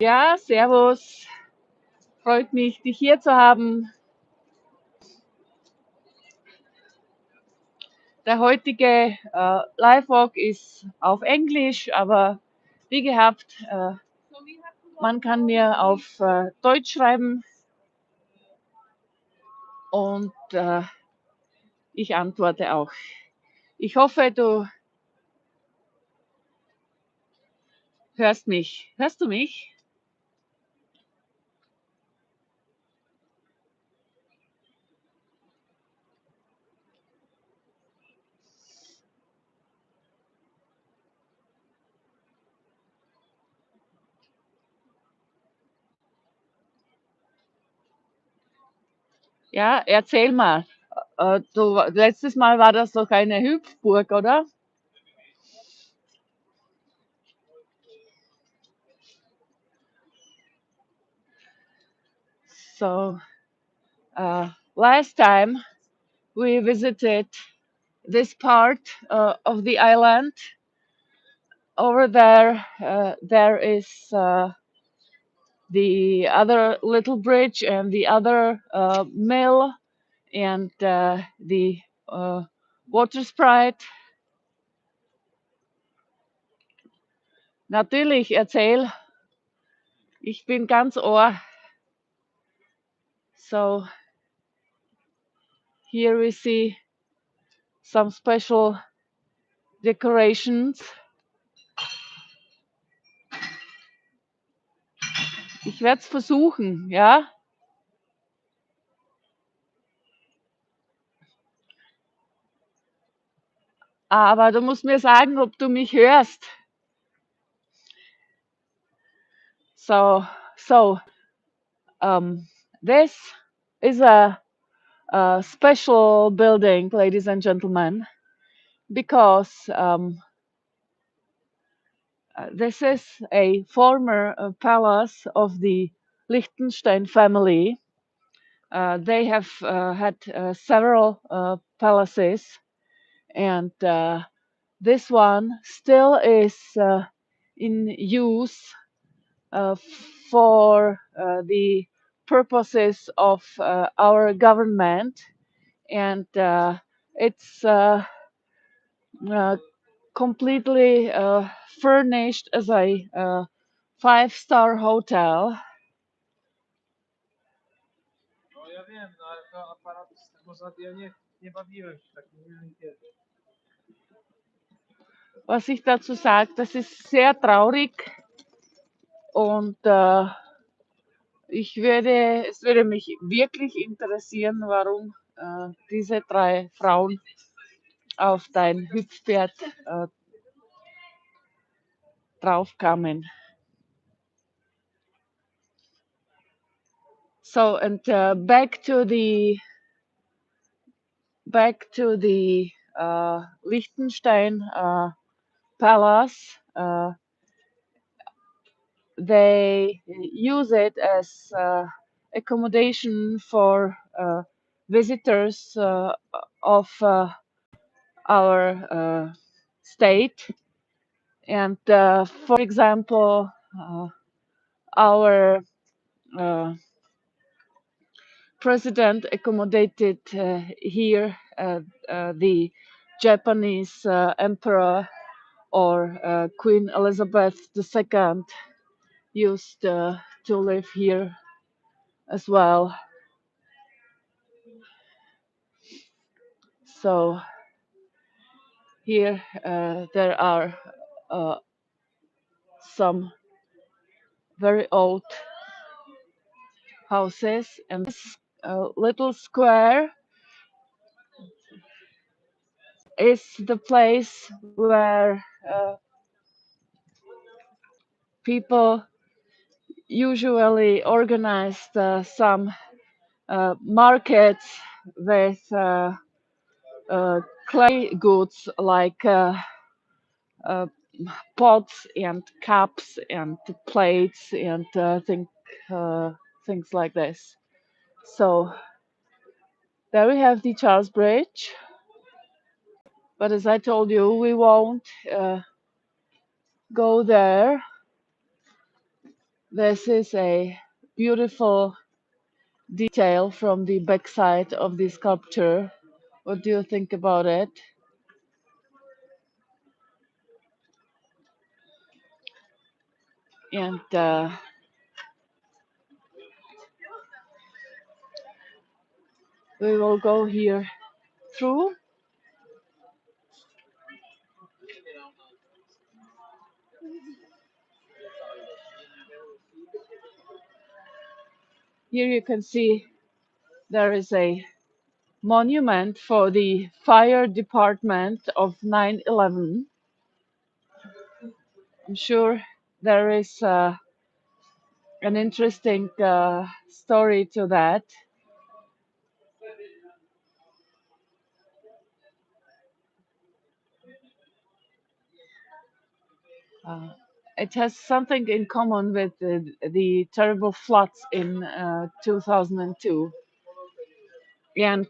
Ja, servus. Freut mich, dich hier zu haben. Der heutige Live-Walk ist auf Englisch, aber wie gehabt, man kann mir auf Deutsch schreiben, und ich antworte auch. Ich hoffe, du hörst mich. Hörst du mich? Ja, erzähl mal. Letztes Mal war das doch eine Hüpfburg, oder? So, last time we visited this part of the island. Over there, there is the other little bridge and the other mill, and the water sprite. Natürlich, erzähl. Ich bin ganz Ohr. So here we see some special decorations. Ich werde es versuchen, ja? Aber du musst mir sagen, ob du mich hörst. So, so this is a special building, ladies and gentlemen, because this is a former palace of the Liechtenstein family. They have had several palaces, and this one still is in use for the purposes of our government, and it's uh, completely furnished as a five-star hotel. Was ich dazu sage, das ist sehr traurig und es würde mich wirklich interessieren, warum diese drei Frauen auf dein Hüpfpferd draufkamen. So, and back to the Liechtenstein palace. They use it as accommodation for visitors of our state. And for example, our president accommodated here the Japanese emperor, or Queen Elizabeth II used to live here as well. So here there are some very old houses, and this little square is the place where people usually organized some markets with clay goods like pots and cups and plates and things like this. So there we have the Charles Bridge. But as I told you, we won't go there. This is a beautiful detail from the backside of the sculpture. What do you think about it? And we will go here through. Here you can see there is a monument for the fire department of 9/11. I'm sure there is an interesting story to that. Uh, it has something in common with the terrible floods in 2002 and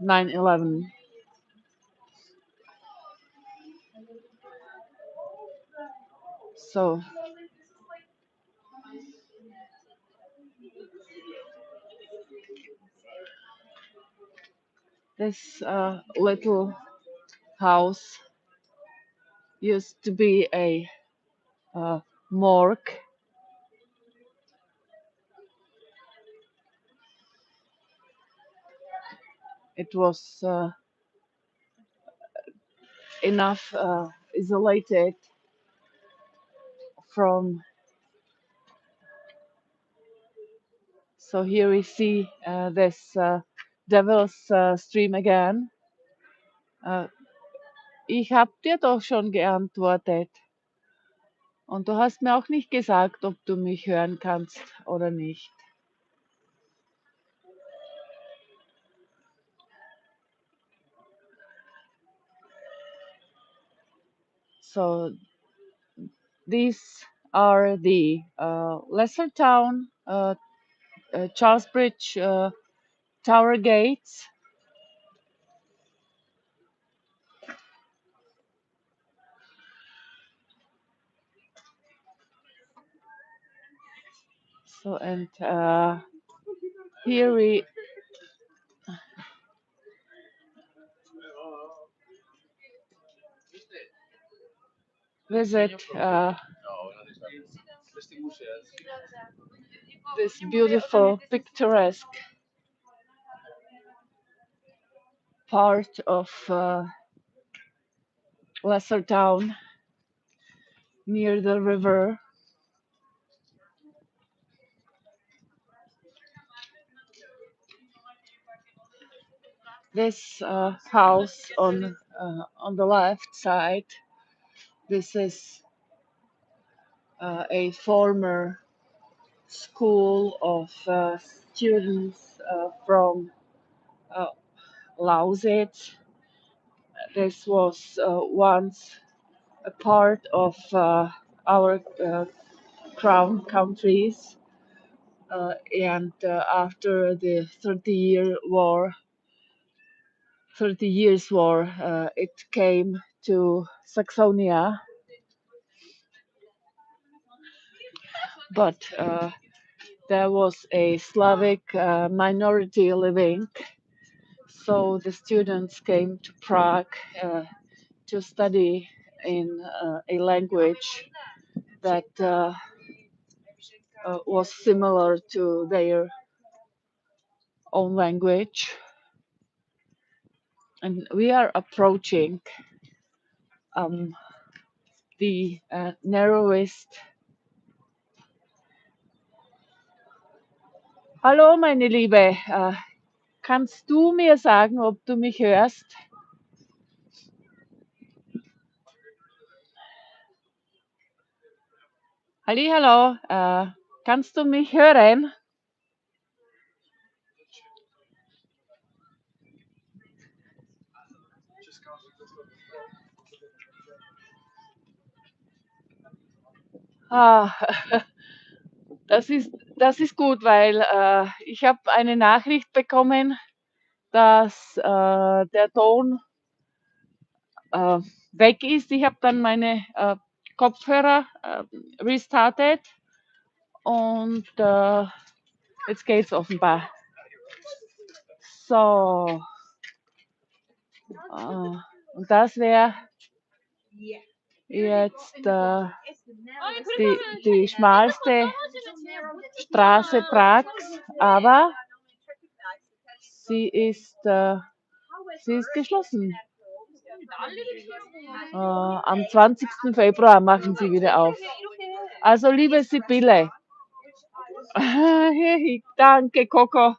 9/11. So this little house used to be a morgue. It was enough isolated from. So here we see this devil's stream again. Ich habe dir doch schon geantwortet. Und du hast mir auch nicht gesagt, ob du mich hören kannst oder nicht. So these are the lesser town Charles Bridge Tower gates. So and here we visit this beautiful picturesque part of lesser town near the river. This house on the left side, this is a former school of students from uh, Lausitz. This was once a part of our crown countries, and after the 30 years war, it came to Saxonia, but there was a Slavic minority living, so the students came to Prague to study in a language that was similar to their own language. And we are approaching the narrowest. Hallo, meine Liebe, kannst du mir sagen, ob du mich hörst? Hallo, kannst du mich hören? Ah, das ist gut, weil ich habe eine Nachricht bekommen, dass der Ton weg ist. Ich habe dann meine Kopfhörer restartet und jetzt geht's offenbar. So, und das wäre jetzt die schmalste Straße Prags, aber sie ist geschlossen. Am 20. Februar machen sie wieder auf. Also liebe Sibylle, danke Coco,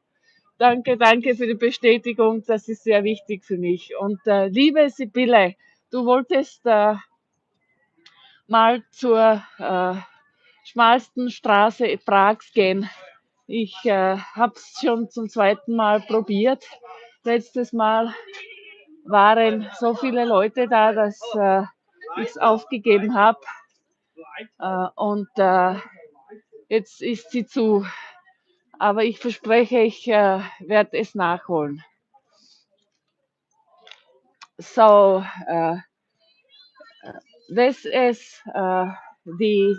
danke für die Bestätigung, das ist sehr wichtig für mich. Und liebe Sibylle, du wolltest mal zur schmalsten Straße Prags gehen. Ich habe es schon zum zweiten Mal probiert. Letztes Mal waren so viele Leute da, dass ich es aufgegeben habe. Und jetzt ist sie zu. Aber ich verspreche, ich werde es nachholen. So, this is the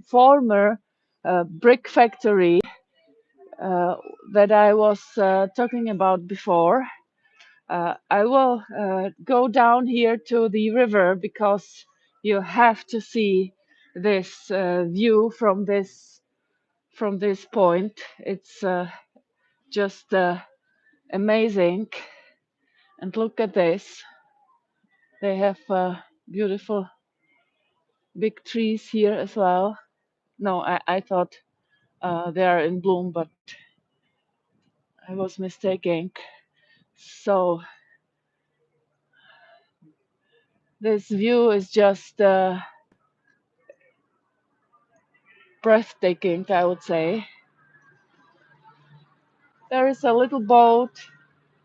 former brick factory that I was talking about before. I will go down here to the river because you have to see this view from this point. It's just amazing. And look at this. They have beautiful big trees here as well. No, I thought they are in bloom, but I was mistaken. So this view is just breathtaking, I would say. There is a little boat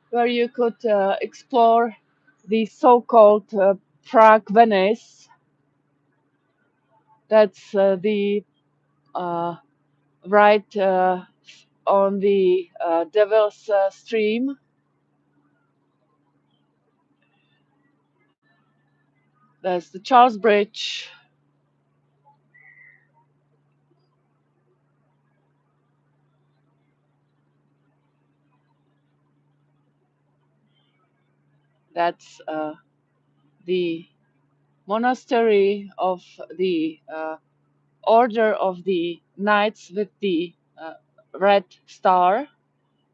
where you could explore the so-called Prague Venice. That's the right on the Devil's Stream. There's the Charles Bridge. That's the monastery of the Order of the Knights with the Red Star.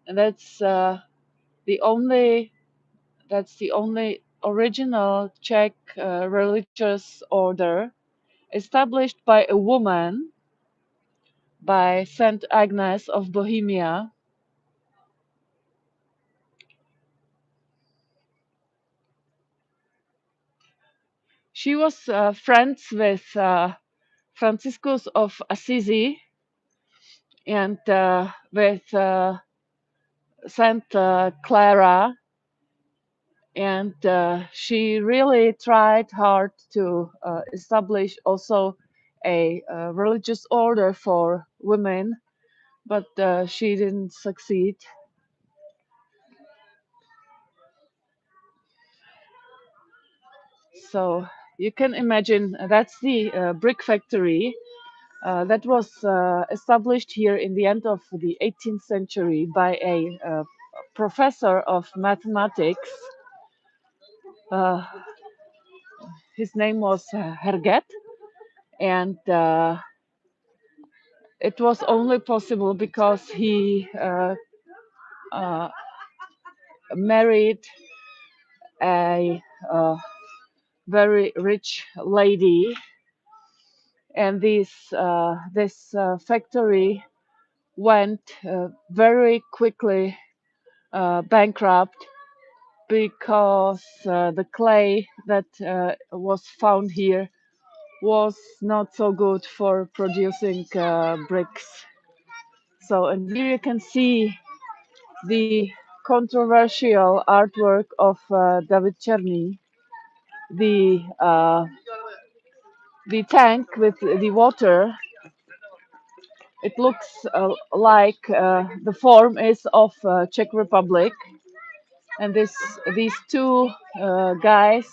And that's the only That's the only original Czech religious order established by a woman, by Saint Agnes of Bohemia. She was friends with Franciscus of Assisi and with Saint Clara, and she really tried hard to establish also a religious order for women, but she didn't succeed. So you can imagine that's the brick factory that was established here in the end of the 18th century by a professor of mathematics. Uh, his name was Herget, and it was only possible because he uh, married a very rich lady, and this factory went very quickly bankrupt because the clay that was found here was not so good for producing bricks. So, and here you can see the controversial artwork of David Cherny, the tank with the water. It looks like the form is of Czech Republic, and these two guys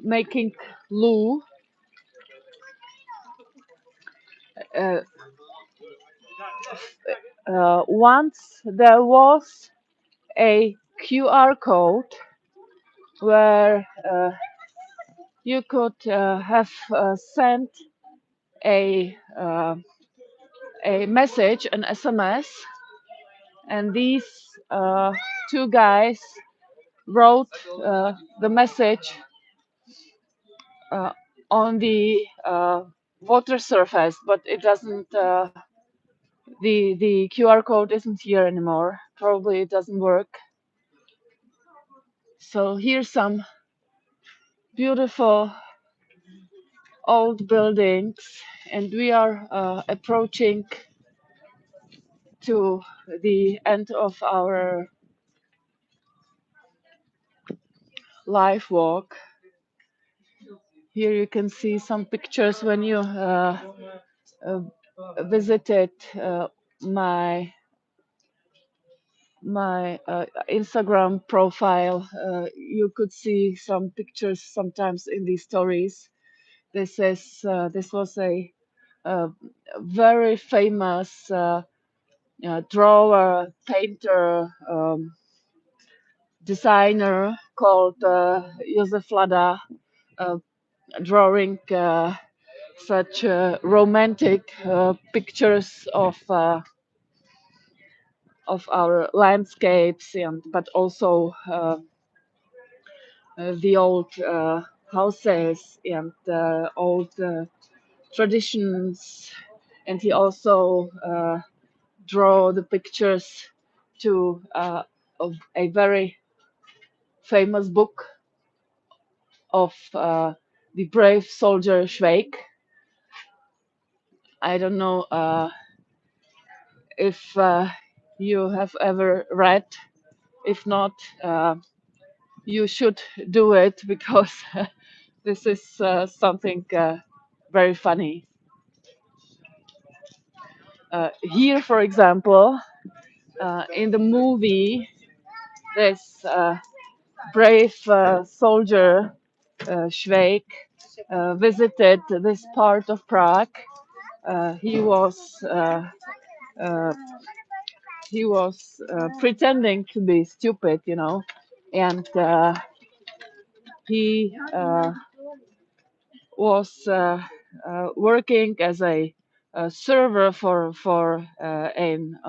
making glue. Uh, Once there was a QR code where you could have sent a uh, a message, an SMS, and these two guys wrote the message uh, on the water surface, but it doesn't. The QR code isn't here anymore. Probably it doesn't work. So here's some beautiful old buildings, and we are approaching to the end of our life walk. Here you can see some pictures when you uh, visited my Instagram profile. You could see some pictures sometimes in these stories. This was a very famous drawer, painter, designer called Josef Lada, uh, drawing such romantic pictures of our landscapes, and but also the old houses and old traditions. And he also draw the pictures to of a very famous book of the brave soldier Schweik. I don't know if you have ever read. If not, you should do it because this is something very funny. Here, for example, in the movie, this brave soldier Schweik visited this part of Prague. He was uh, pretending to be stupid, and he was working as a server for an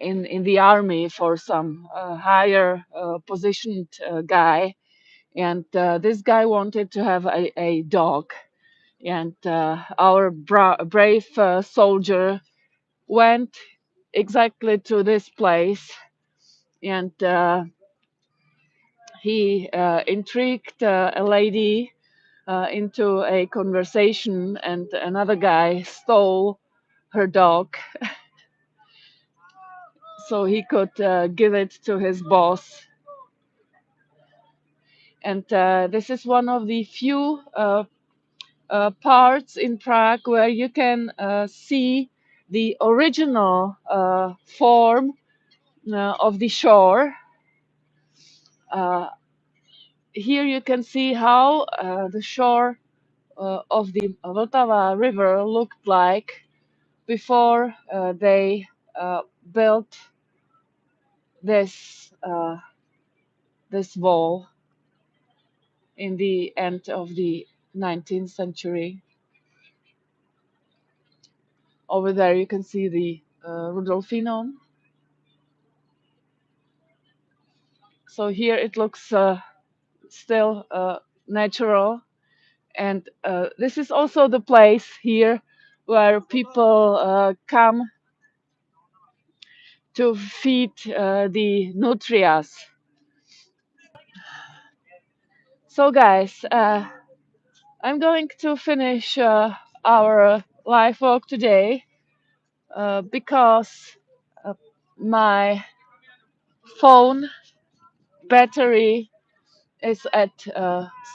in the army for some higher positioned guy, and this guy wanted to have a dog, and our brave soldier went exactly to this place, and he intrigued a lady into a conversation, and another guy stole her dog so he could give it to his boss. And this is one of the few parts in Prague where you can see the original form of the shore. Uh, Here you can see how the shore of the Vltava River looked like before they built this this wall in the end of the 19th century. Over there you can see the Rudolfinum. So here it looks still natural, and this is also the place here where people come to feed the nutrias. So guys, I'm going to finish our live walk today because uh, my phone battery is at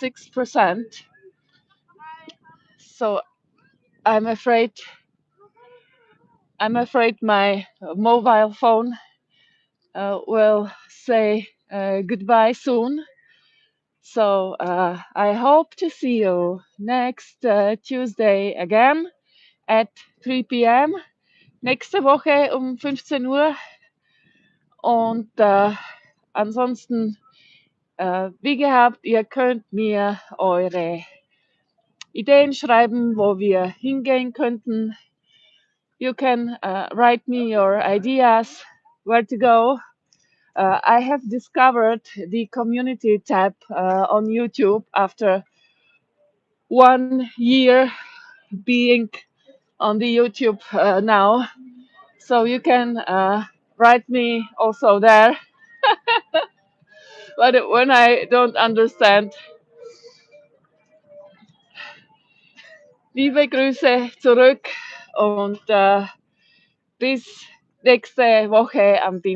6%. So I'm afraid my mobile phone will say goodbye soon. So I hope to see you next Tuesday again at 3 p.m. Nächste Woche 15 Uhr. Und ansonsten, wie gehabt, ihr könnt mir eure Ideen schreiben, wo wir hingehen könnten. You can write me your ideas, where to go. I have discovered the community tab on YouTube after 1 year being on the YouTube now. So you can write me also there. But when I don't understand, liebe Grüße zurück und bis nächste Woche am Dienstag.